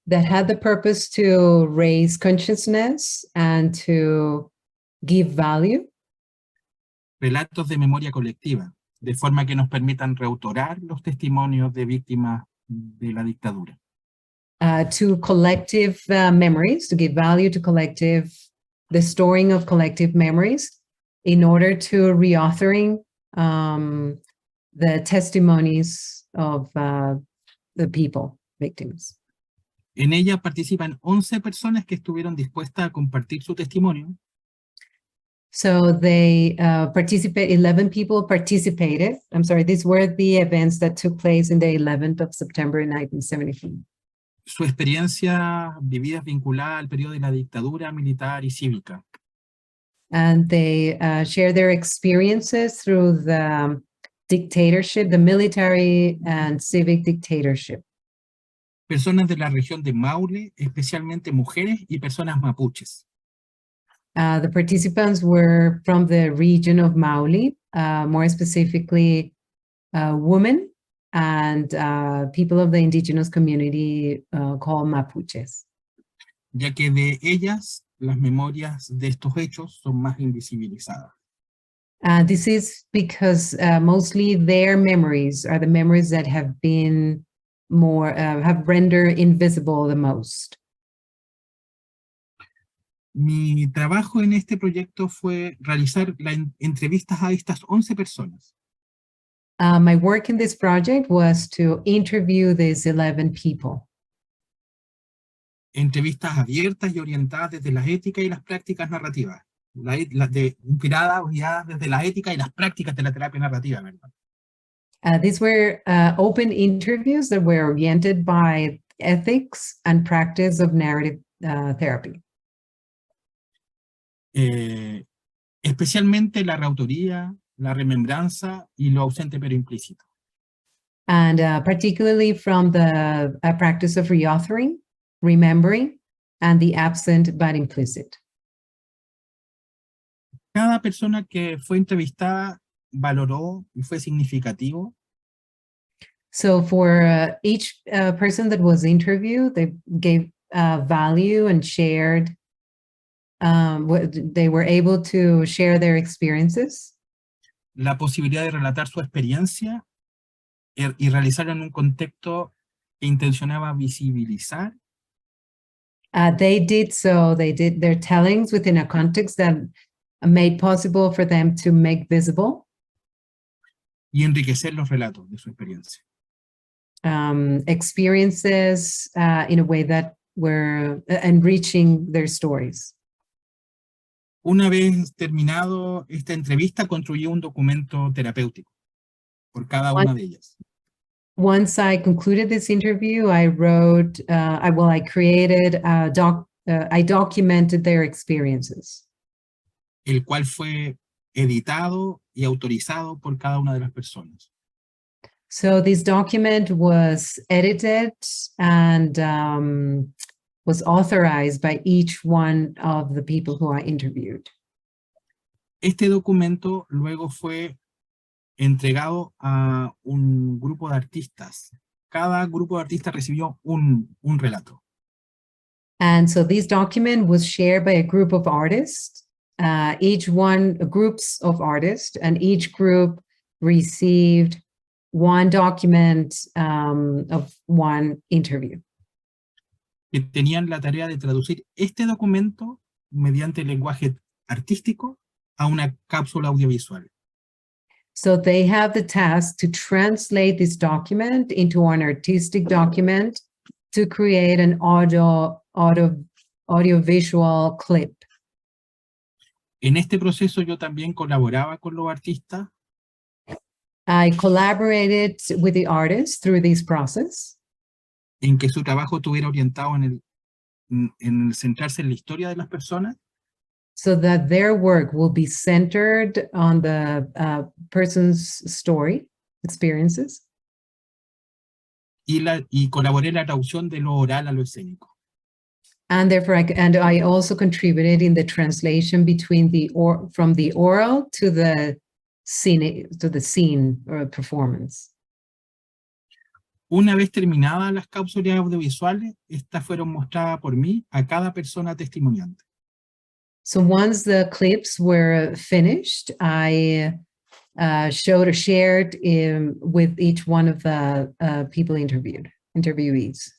That had the purpose to raise consciousness and to give value. Relatos de memoria colectiva, de forma que nos permitan reautorar los testimonios de víctimas de la dictadura. To collective memories, to give value to the storing of collective memories in order to reauthoring the testimonies of the people, victims. En ella participan 11 personas que estuvieron dispuestas a compartir su testimonio. So they 11 people participated. I'm sorry, these were the events that took place in the 11th of September 1974. Su experiencia vividas vinculada al periodo de la dictadura militar y cívica. And they share their experiences through the dictatorship, the military and civic dictatorship. Personas de la región de Maule, especialmente mujeres y personas mapuches. The participants were from the region of Maule, more specifically women and people of the indigenous community called Mapuches. Ya que de ellas, las memorias de estos hechos son más invisibilizadas. This is because mostly their memories are the memories that have been have rendered invisible the most. Mi trabajo en este proyecto fue realizar entrevistas a estas 11 personas. My work in this project was to interview these 11 people. Entrevistas abiertas y orientadas desde la ética y las prácticas narrativas. Inspiradas, guiadas desde la ética y las prácticas de la terapia narrativa, ¿verdad? These were open interviews that were oriented by ethics and practice of narrative therapy. Especialmente la reautoría, la remembranza y lo ausente pero implícito. And particularly from the practice of reauthoring, remembering, and the absent but implicit. Cada persona que fue entrevistada valoró y fue significativo. So for each person that was interviewed, they gave value and shared, they were able to share their experiences. La posibilidad de relatar su experiencia y realizarlo en un contexto que intencionaba visibilizar They did so. They did their tellings within a context that made possible for them to make visible y enriquecer los relatos de su experiencia. experiences in a way that were enriching their stories. Una vez terminado esta entrevista, construí un documento terapéutico por cada una de ellas. Once I concluded this interview, I wrote, I created I documented their experiences. El cual fue editado y autorizado por cada una de las personas. So this document was edited and was authorized by each one of the people who I interviewed. Este documento luego fue entregado a un grupo de artistas. Cada grupo de artistas recibió un relato. And so this document was shared by a group of artists, groups of artists, and each group received one document of one interview. Que tenían la tarea de traducir este documento mediante el lenguaje artístico a una cápsula audiovisual. So they have the task to translate this document into an artistic document to create an audiovisual clip. En este proceso yo también colaboraba con los artistas. I collaborated with the artists through this process. En que su trabajo estuviera orientado en centrarse en la historia de las personas. So that their work will be centered on the person's story, experiences. Y colaboré en la traducción de lo oral a lo escénico. And therefore, I also contributed in the translation between from the oral to the scene or performance. Una vez terminadas las cápsulas audiovisuales, estas fueron mostradas por mí a cada persona testimoniante. So once the clips were finished, I showed or shared with each one of the people interviewees.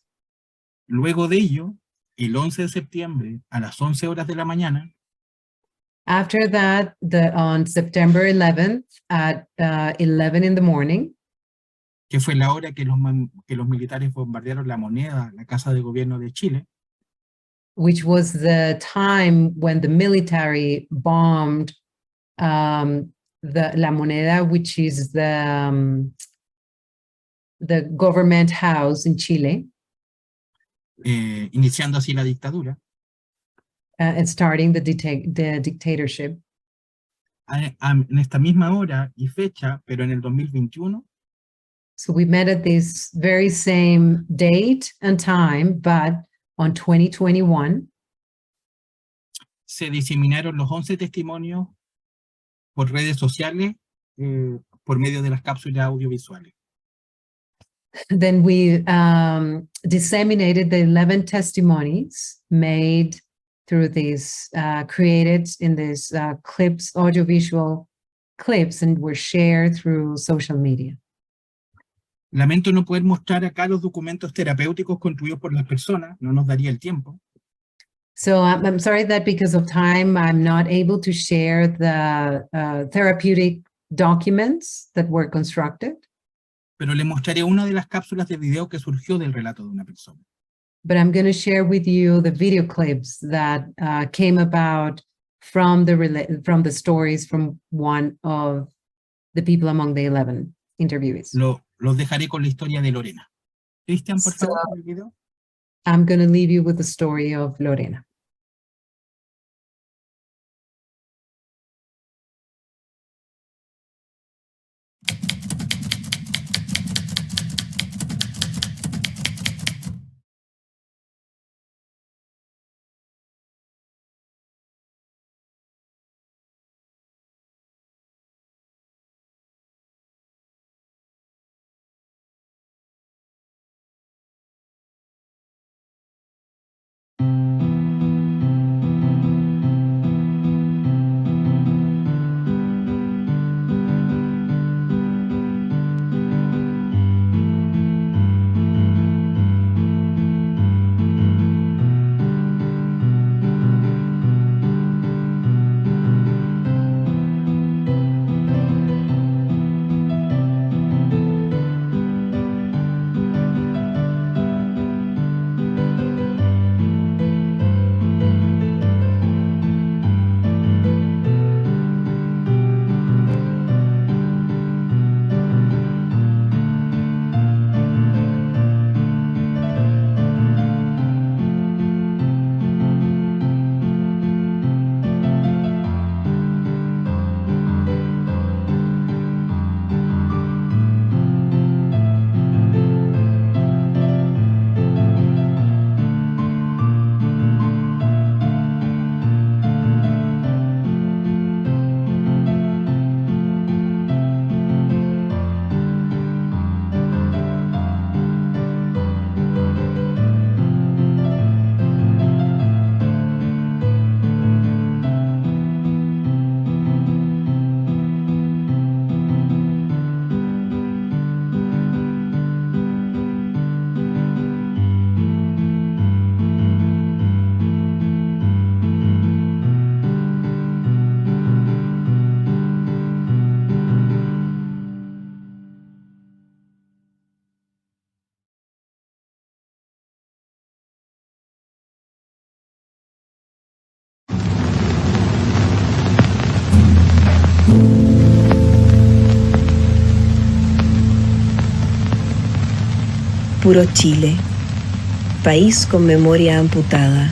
Luego de ello, el 11 de septiembre a las 11 horas de la mañana, after that, on September 11th at 11 in the morning, que fue la hora que los militares bombardearon la moneda, la Casa de Gobierno de Chile, which was the time when the military bombed La Moneda, which is the government house in Chile. Iniciando así la dictadura. And starting the dictatorship. En esta misma hora y fecha, pero en el 2021, so we met at this very same date and time, but on 2021, se diseminaron los 11 testimonios por redes sociales por medio de las cápsulas audiovisuales. Then we disseminated the 11 testimonies made through these, created in these clips, audiovisual clips, and were shared through social media. Lamento no poder mostrar acá los documentos terapéuticos construidos por las personas, no nos daría el tiempo. So I'm sorry that because of time, I'm not able to share the therapeutic documents that were constructed. Pero le mostraré una de las cápsulas de video que surgió del relato de una persona. But I'm going to share with you the video clips that came about from the stories from one of the people among the 11 interviewees. Los dejaré con la historia de Lorena. Cristian, por favor, el video. I'm going to leave you with the story of Lorena. puro Chile, país con memoria amputada.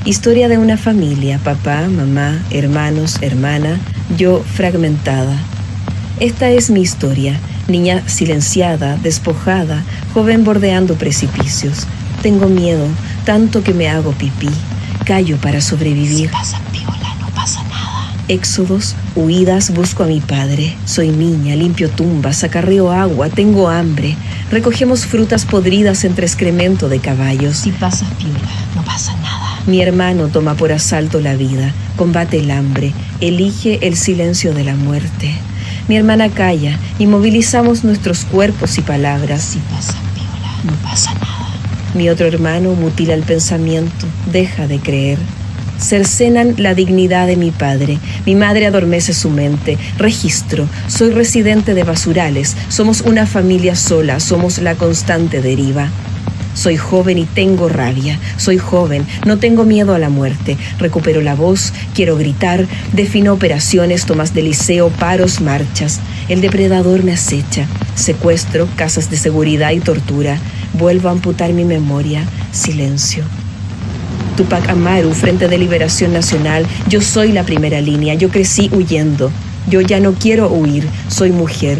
Historia de una familia, papá, mamá, hermanos, hermana, yo fragmentada. Esta es mi historia, niña silenciada, despojada, joven bordeando precipicios. Tengo miedo, tanto que me hago pipí, callo para sobrevivir. Si pasa piola, no pasa nada. Éxodos, huidas, busco a mi padre. Soy niña, limpio tumbas, acarreo agua, tengo hambre. Recogemos frutas podridas entre excremento de caballos. Si pasas piola, no pasa nada. Mi hermano toma por asalto la vida, combate el hambre, elige el silencio de la muerte. Mi hermana calla, inmovilizamos nuestros cuerpos y palabras. Si pasas piola, no pasa nada. Mi otro hermano mutila el pensamiento, deja de creer. Cercenan la dignidad de mi padre. Mi madre adormece su mente. Registro. Soy residente de basurales. Somos una familia sola. Somos la constante deriva. Soy joven y tengo rabia. Soy joven. No tengo miedo a la muerte. Recupero la voz. Quiero gritar. Defino operaciones, tomas de liceo, paros, marchas. El depredador me acecha. Secuestro, casas de seguridad y tortura. Vuelvo a amputar mi memoria. Silencio. Tupac Amaru, Frente de Liberación Nacional. Yo soy la primera línea. Yo crecí huyendo. Yo ya no quiero huir. Soy mujer.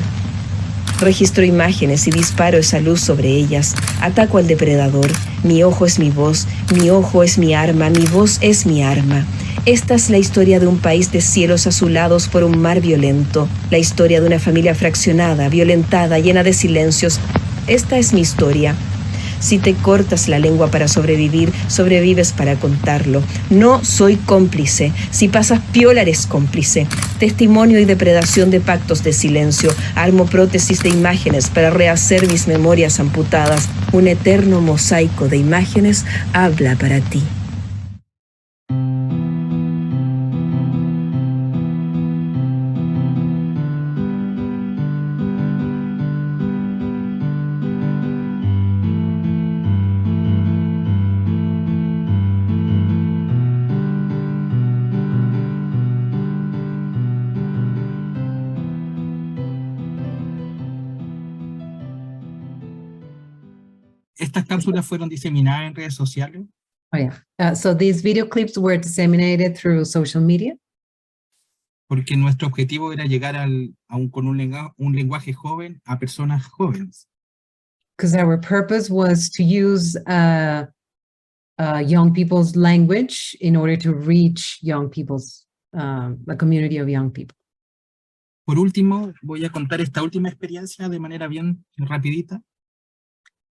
Registro imágenes y disparo esa luz sobre ellas. Ataco al depredador. Mi ojo es mi voz. Mi ojo es mi arma. Mi voz es mi arma. Esta es la historia de un país de cielos azulados por un mar violento. La historia de una familia fraccionada, violentada, llena de silencios. Esta es mi historia. Si te cortas la lengua para sobrevivir, sobrevives para contarlo. No soy cómplice. Si pasas piola, eres cómplice. Testimonio y depredación de pactos de silencio. Armo prótesis de imágenes para rehacer mis memorias amputadas. Un eterno mosaico de imágenes habla para ti. Estas cápsulas fueron diseminadas en redes sociales Oh, yeah. So these video clips were disseminated through social media porque nuestro objetivo era llegar con un lenguaje joven a personas jóvenes. because our purpose was to use young people's language in order to reach young people's, a community of young people. Por último, voy a contar esta última experiencia de manera bien rapidita.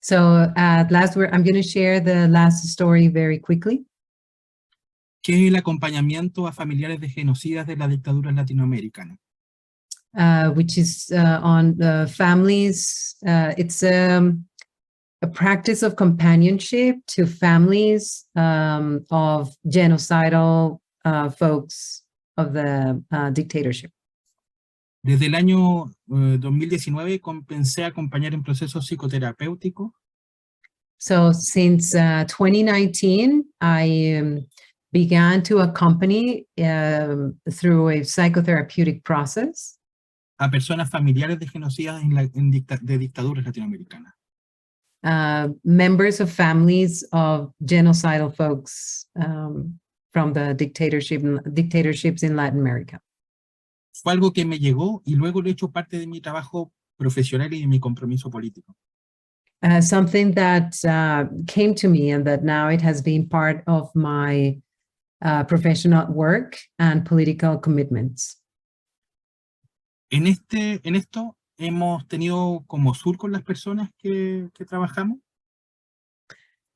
So I'm going to share the last story very quickly. Que es el acompañamiento a familiares de genocidas de las dictaduras latinoamericanas. Which is on families. It's a practice of companionship to families of genocidal folks of the dictatorship. Desde el año 2019 comencé a acompañar en procesos psicoterapéuticos. So since 2019, I began to accompany through a psychotherapeutic process a personas familiares de genocidas de dictaduras latinoamericanas. Members of families of genocidal folks from the dictatorships in Latin America. Fue algo que me llegó y luego lo he hecho parte de mi trabajo profesional y de mi compromiso político. Something that came to me and that now it has been part of my professional work and political commitments. En esto hemos tenido como surco las personas que trabajamos.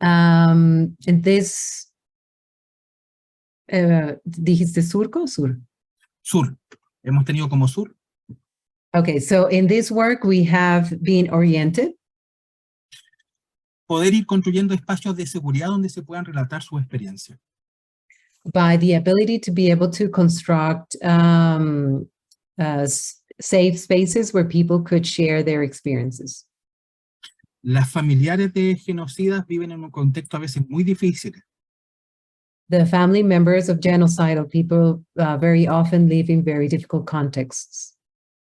In this, ¿dijiste surco o sur? Sur. Hemos tenido como sur. Okay, so in this work we have been oriented. Poder ir construyendo espacios de seguridad donde se puedan relatar sus experiencias. By the ability to be able to construct safe spaces where people could share their experiences. Las familiares de genocidas viven en un contexto a veces muy difícil. The family members of genocidal people very often live in very difficult contexts.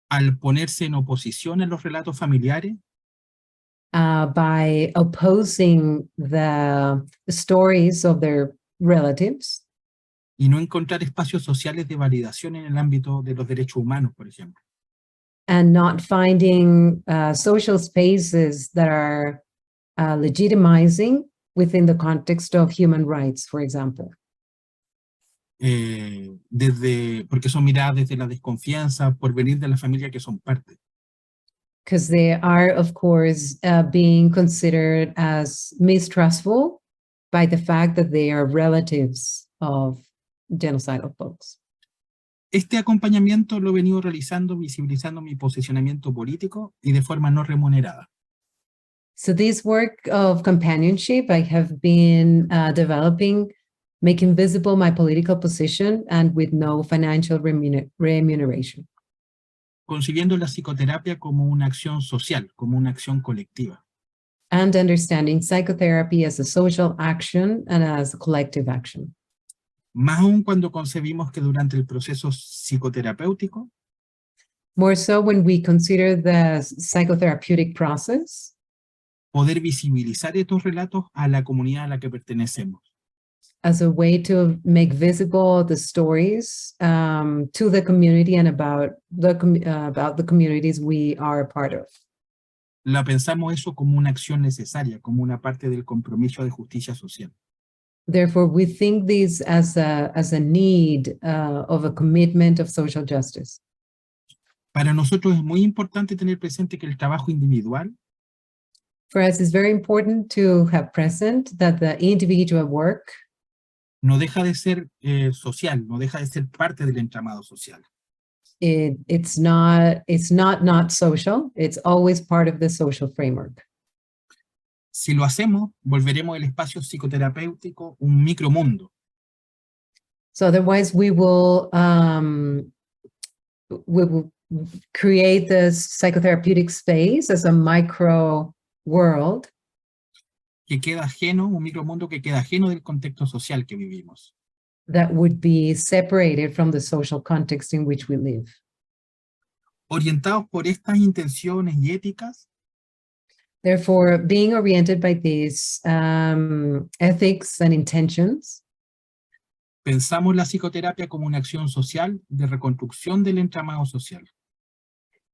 Al ponerse en oposición a los relatos familiares, by opposing the stories of their relatives. Y no encontrar espacios sociales de validación en el ámbito de los derechos humanos, por ejemplo. And not finding social spaces that are legitimizing within the context of human rights, for example. Porque son miradas desde la desconfianza por venir de la familia que son parte. Because they are, of course, being considered as mistrustful by the fact that they are relatives of genocidal folks. Este acompañamiento lo he venido realizando visibilizando mi posicionamiento político y de forma no remunerada. So this work of companionship I have been developing, making visible my political position and with no financial remuneration. Concibiendo la psicoterapia como una acción social, como una acción colectiva. And understanding psychotherapy as a social action and as a collective action. Más aún cuando concebimos que durante el proceso psicoterapéutico More so when we consider the psychotherapeutic process, poder visibilizar estos relatos a la comunidad a la que pertenecemos. as a way to make visible the stories to the community and about the communities we are a part of. La pensamos eso como una acción necesaria, como una parte del compromiso de justicia social. Therefore, we think this as a need of a commitment of social justice. Para nosotros es muy importante tener presente que el trabajo individual For us, it's very important to have present that the individual work no deja de ser social, no deja de ser parte del entramado social. it's not social. It's always part of the social framework. Si lo hacemos, volveremos el espacio psicoterapéutico un micromundo, So otherwise, we will create this psychotherapeutic space as a micro world que queda ajeno, un micromundo que queda ajeno del contexto social que vivimos. that would be separated from the social context in which we live. Orientados por estas intenciones y éticas, Therefore, being oriented by these ethics and intentions, pensamos la psicoterapia como una acción social de reconstrucción del entramado social.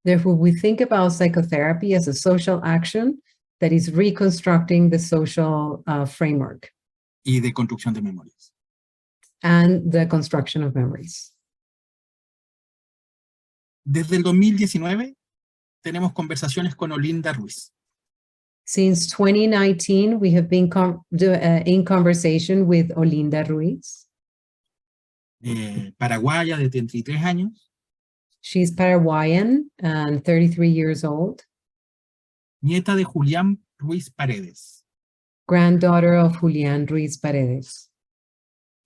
therefore, we think about psychotherapy as a social action that is reconstructing the social framework Y de construcción de memorias. and the construction of memories. Desde el 2019 tenemos conversaciones con Olinda Ruiz. Since 2019, we have been in conversation with Olinda Ruiz. Paraguaya de 33 años, She's Paraguayan and 33 years old, nieta de Julián Ruiz Paredes, granddaughter of Julián Ruiz Paredes,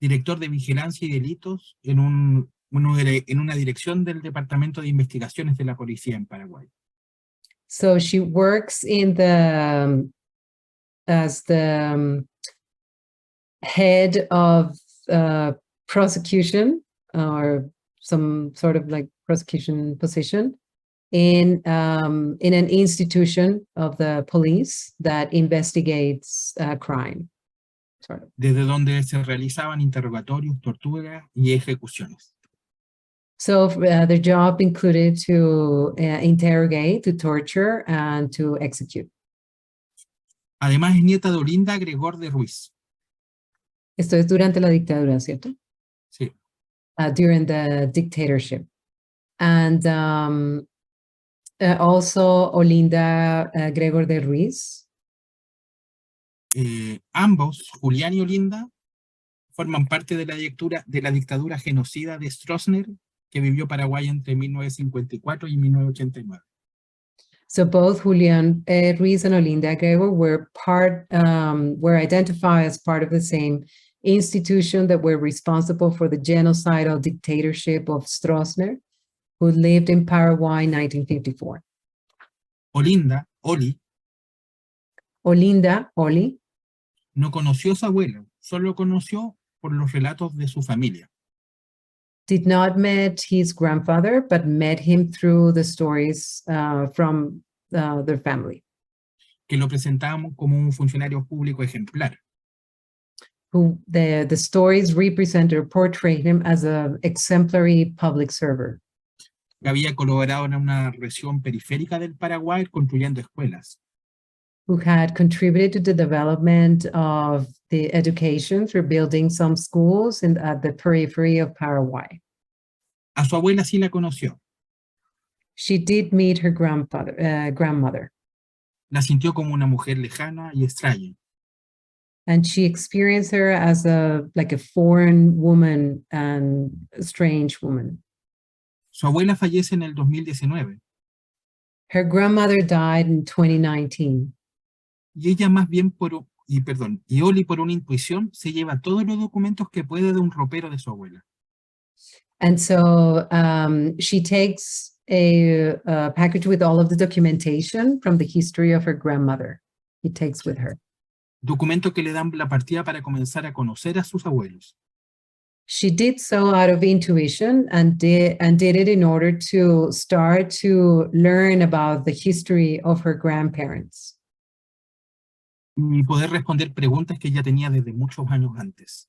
director de vigilancia y delitos en una dirección del Departamento de Investigaciones de la Policía en Paraguay. So she works in as the head of prosecution or some sort of like prosecution position in an institution of the police that investigates crime. Sort of. Desde donde se realizaban interrogatorios, torturas y ejecuciones. So the job included to interrogate, to torture, and to execute. Además es nieta de Olinda Gregor de Ruiz. Esto es durante la dictadura, ¿cierto? Sí. During the dictatorship. And also Olinda Gregor de Ruiz. Ambos, Julián y Olinda, forman parte de la dictadura genocida de Stroessner, que vivió Paraguay entre 1954 y 1989. So both Julián Ruiz and Olinda Gregor were identified as part of the same institution that were responsible for the genocidal dictatorship of Stroessner, who lived in Paraguay in 1954. Olinda, Oli, no conoció a su abuelo, solo conoció por los relatos de su familia. Did not met his grandfather, but met him through the stories from their family. que lo presentaban como un funcionario público ejemplar. Who the stories represent or portray him as an exemplary public server. Que había colaborado en una región periférica del Paraguay construyendo escuelas. Who had contributed to the development of the education through building some schools at the periphery of Paraguay. A su abuela sí la conoció. She did meet her grandmother. La sintió como una mujer lejana y extraña. And she experienced her as like a foreign woman and a strange woman. Su abuela fallece en el 2019. Her grandmother died in 2019. Y ella más bien y Oli por una intuición se lleva todos los documentos que puede de un ropero de su abuela. And so she takes a package with all of the documentation from the history of her grandmother. He takes with her. Documentos que le dan la partida para comenzar a conocer a sus abuelos. She did so out of intuition and did it in order to start to learn about the history of her grandparents. Y poder responder preguntas que ella tenía desde muchos años antes.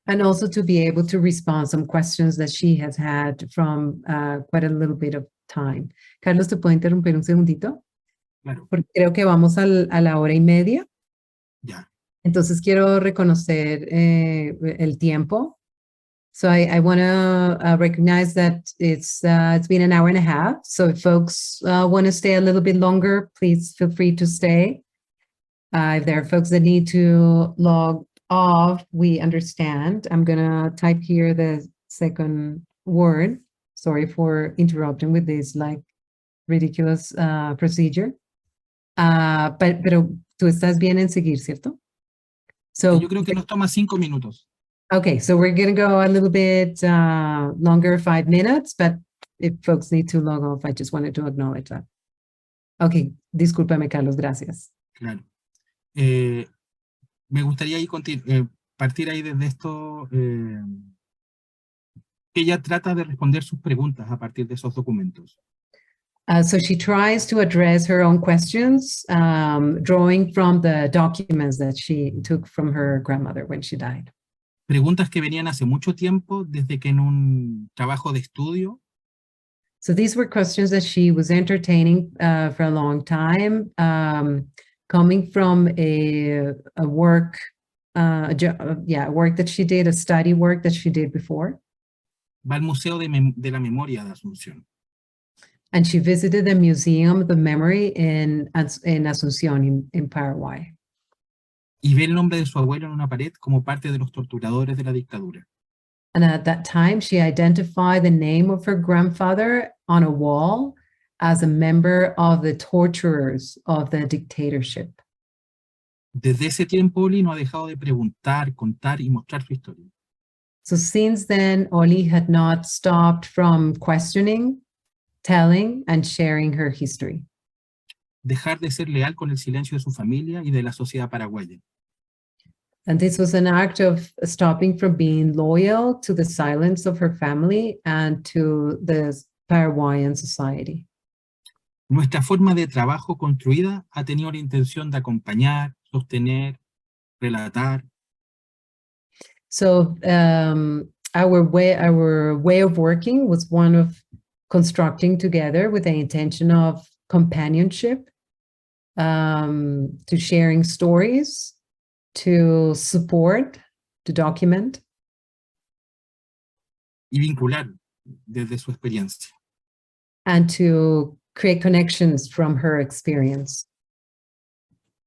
And also to be able to respond some questions that she has had from quite a little bit of time. Carlos, ¿te puedo interrumpir un segundito? Claro. Porque creo que vamos a la hora y media. Ya. Entonces quiero reconocer el tiempo. So I want to recognize that it's been an hour and a half. So if folks want to stay a little bit longer, please feel free to stay. If there are folks that need to log off, we understand. I'm going to type here the second word. Sorry for interrupting with this like ridiculous procedure. Pero tú estás bien en seguir, ¿cierto? So, yo creo que nos toma 5 minutos. Okay, so we're going to go a little bit longer, 5 minutes, but if folks need to log off, I just wanted to acknowledge that. Okay, discúlpame, Carlos, gracias. Claro. Me gustaría ahí partir ahí desde esto, que ella trata de responder sus preguntas a partir de esos documentos. So she tries to address her own questions, drawing from the documents that she took from her grandmother when she died. Preguntas que venían hace mucho tiempo, desde que en un trabajo de estudio. So these were questions that she was entertaining for a long time, coming from a work, work that she did, a study work that she did before. Va al Museo de la Memoria de Asunción. And she visited the Museum of the Memory in Asunción, in Paraguay. Y ve el nombre de su abuelo en una pared como parte de los torturadores de la dictadura. And at that time, she identified the name of her grandfather on a wall as a member of the torturers of the dictatorship. Desde ese tiempo, Oli no ha dejado de preguntar, contar y mostrar su historia. So since then, Oli had not stopped from questioning, telling, and sharing her history. Dejar de ser leal con el silencio de su familia y de la sociedad paraguaya. And this was an act of stopping from being loyal to the silence of her family and to the Paraguayan society. Nuestra forma de trabajo construida ha tenido la intención de acompañar, sostener, relatar. So our way of working was one of constructing together with the intention of companionship, to sharing stories, to support, to document. Y vincular desde su experiencia. And to create connections from her experience.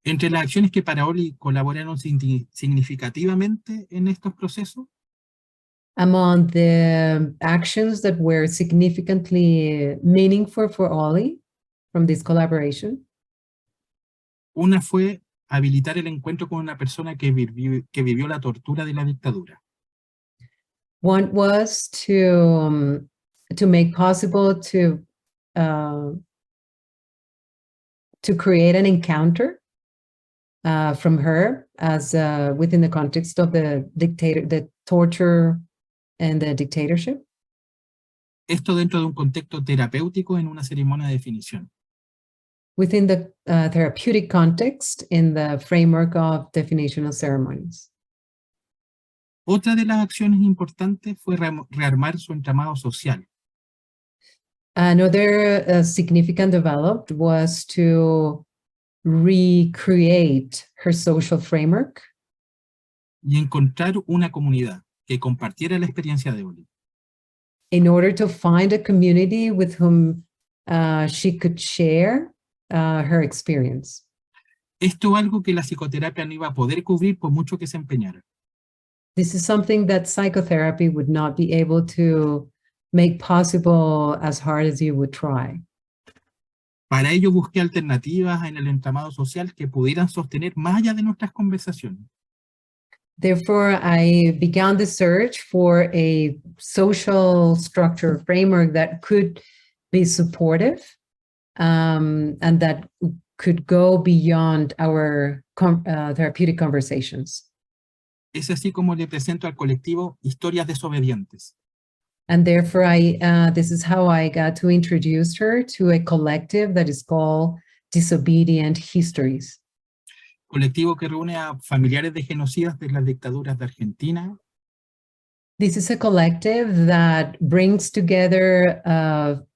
Entre las acciones que para Oli colaboraron significativamente en estos procesos, among the actions that were significantly meaningful for Oli from this collaboration, una fue habilitar el encuentro con una persona que vivió la tortura de la dictadura. One was to make possible to create an encounter from her as within the context of the torture and the dictatorship. Esto dentro de un contexto terapéutico en una ceremonia de definición. within the therapeutic context in the framework of definitional ceremonies. Otra de las acciones importantes fue rearmar su entramado social. Another significant developed was to recreate her social framework Y encontrar una comunidad que compartiera la experiencia de Oli. in order to find a community with whom she could share her experience. Esto es algo que la psicoterapia no iba a poder cubrir por mucho que se empeñara. This is something that psychotherapy would not be able to make possible as hard as you would try. Para ello busqué alternativas en el entramado social que pudieran sostener más allá de nuestras conversaciones. Therefore, I began the search for a social structure framework that could be supportive and that could go beyond our therapeutic conversations. Es así como le presento al colectivo Historias Desobedientes. And therefore, this is how I got to introduce her to a collective that is called Disobedient Histories. Colectivo que reúne a familiares de genocidas de las dictaduras de Argentina, This is a collective that brings together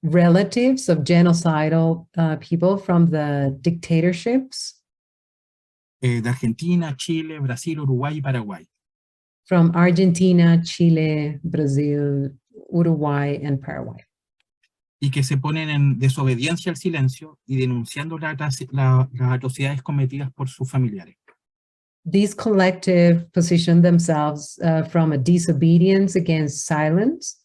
relatives of genocidal people from the dictatorships de Argentina, Chile, Brasil, Uruguay y Paraguay. from Argentina, Chile, Brazil, Uruguay, and Paraguay. Y que se ponen en desobediencia al silencio y denunciando las atrocidades cometidas por sus familiares. These collective position themselves from a disobedience against silence,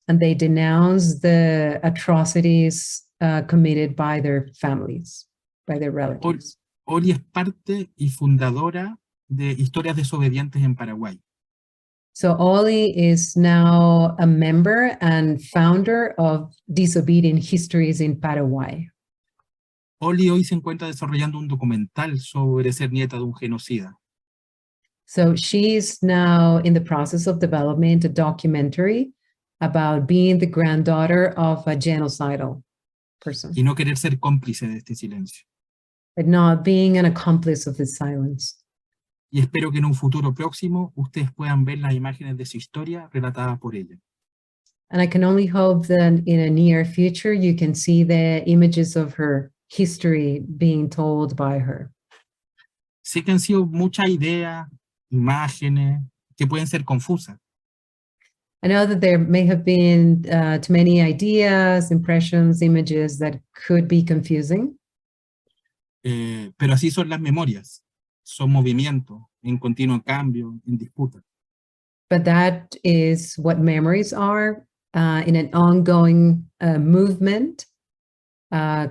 and they denounce the atrocities committed by their families, by their relatives. Oli es parte y fundadora de Historias Desobedientes en Paraguay. So Oli is now a member and founder of Disobedient Histories in Paraguay. Oli hoy se encuentra desarrollando un documental sobre ser nieta de un genocida. So she's now in the process of development a documentary about being the granddaughter of a genocidal person, Y no querer ser cómplice de este silencio. but not being an accomplice of his silence. Y espero que en un futuro próximo ustedes puedan ver las imágenes de su historia relatada por ella. And I can only hope that in a near future, you can see the images of her history being told by her. Sé que han sido muchas ideas, imágenes, que pueden ser confusas. I know that there may have been too many ideas, impressions, images that could be confusing, Pero así son las memorias. Son movimientos en continuo cambio, en disputa. but that is what memories are in an ongoing movement,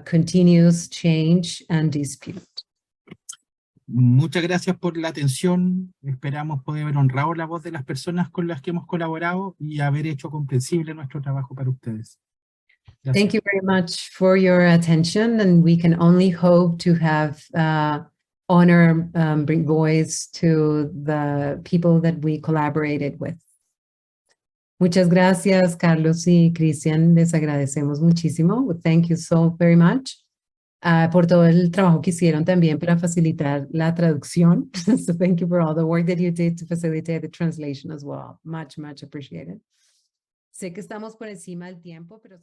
continuous change and dispute. Muchas gracias por la atención. Esperamos poder haber honrado la voz de las personas con las que hemos colaborado y haber hecho comprensible nuestro trabajo para ustedes. Gracias. Thank you very much for your attention, and we can only hope to have honor, bring voice to the people that we collaborated with. Muchas gracias, Carlos y Cristian. Les agradecemos muchísimo. Thank you so very much por todo el trabajo que hicieron también para facilitar la traducción. So thank you for all the work that you did to facilitate the translation as well. Much, much appreciated. Sé que estamos por encima del tiempo, pero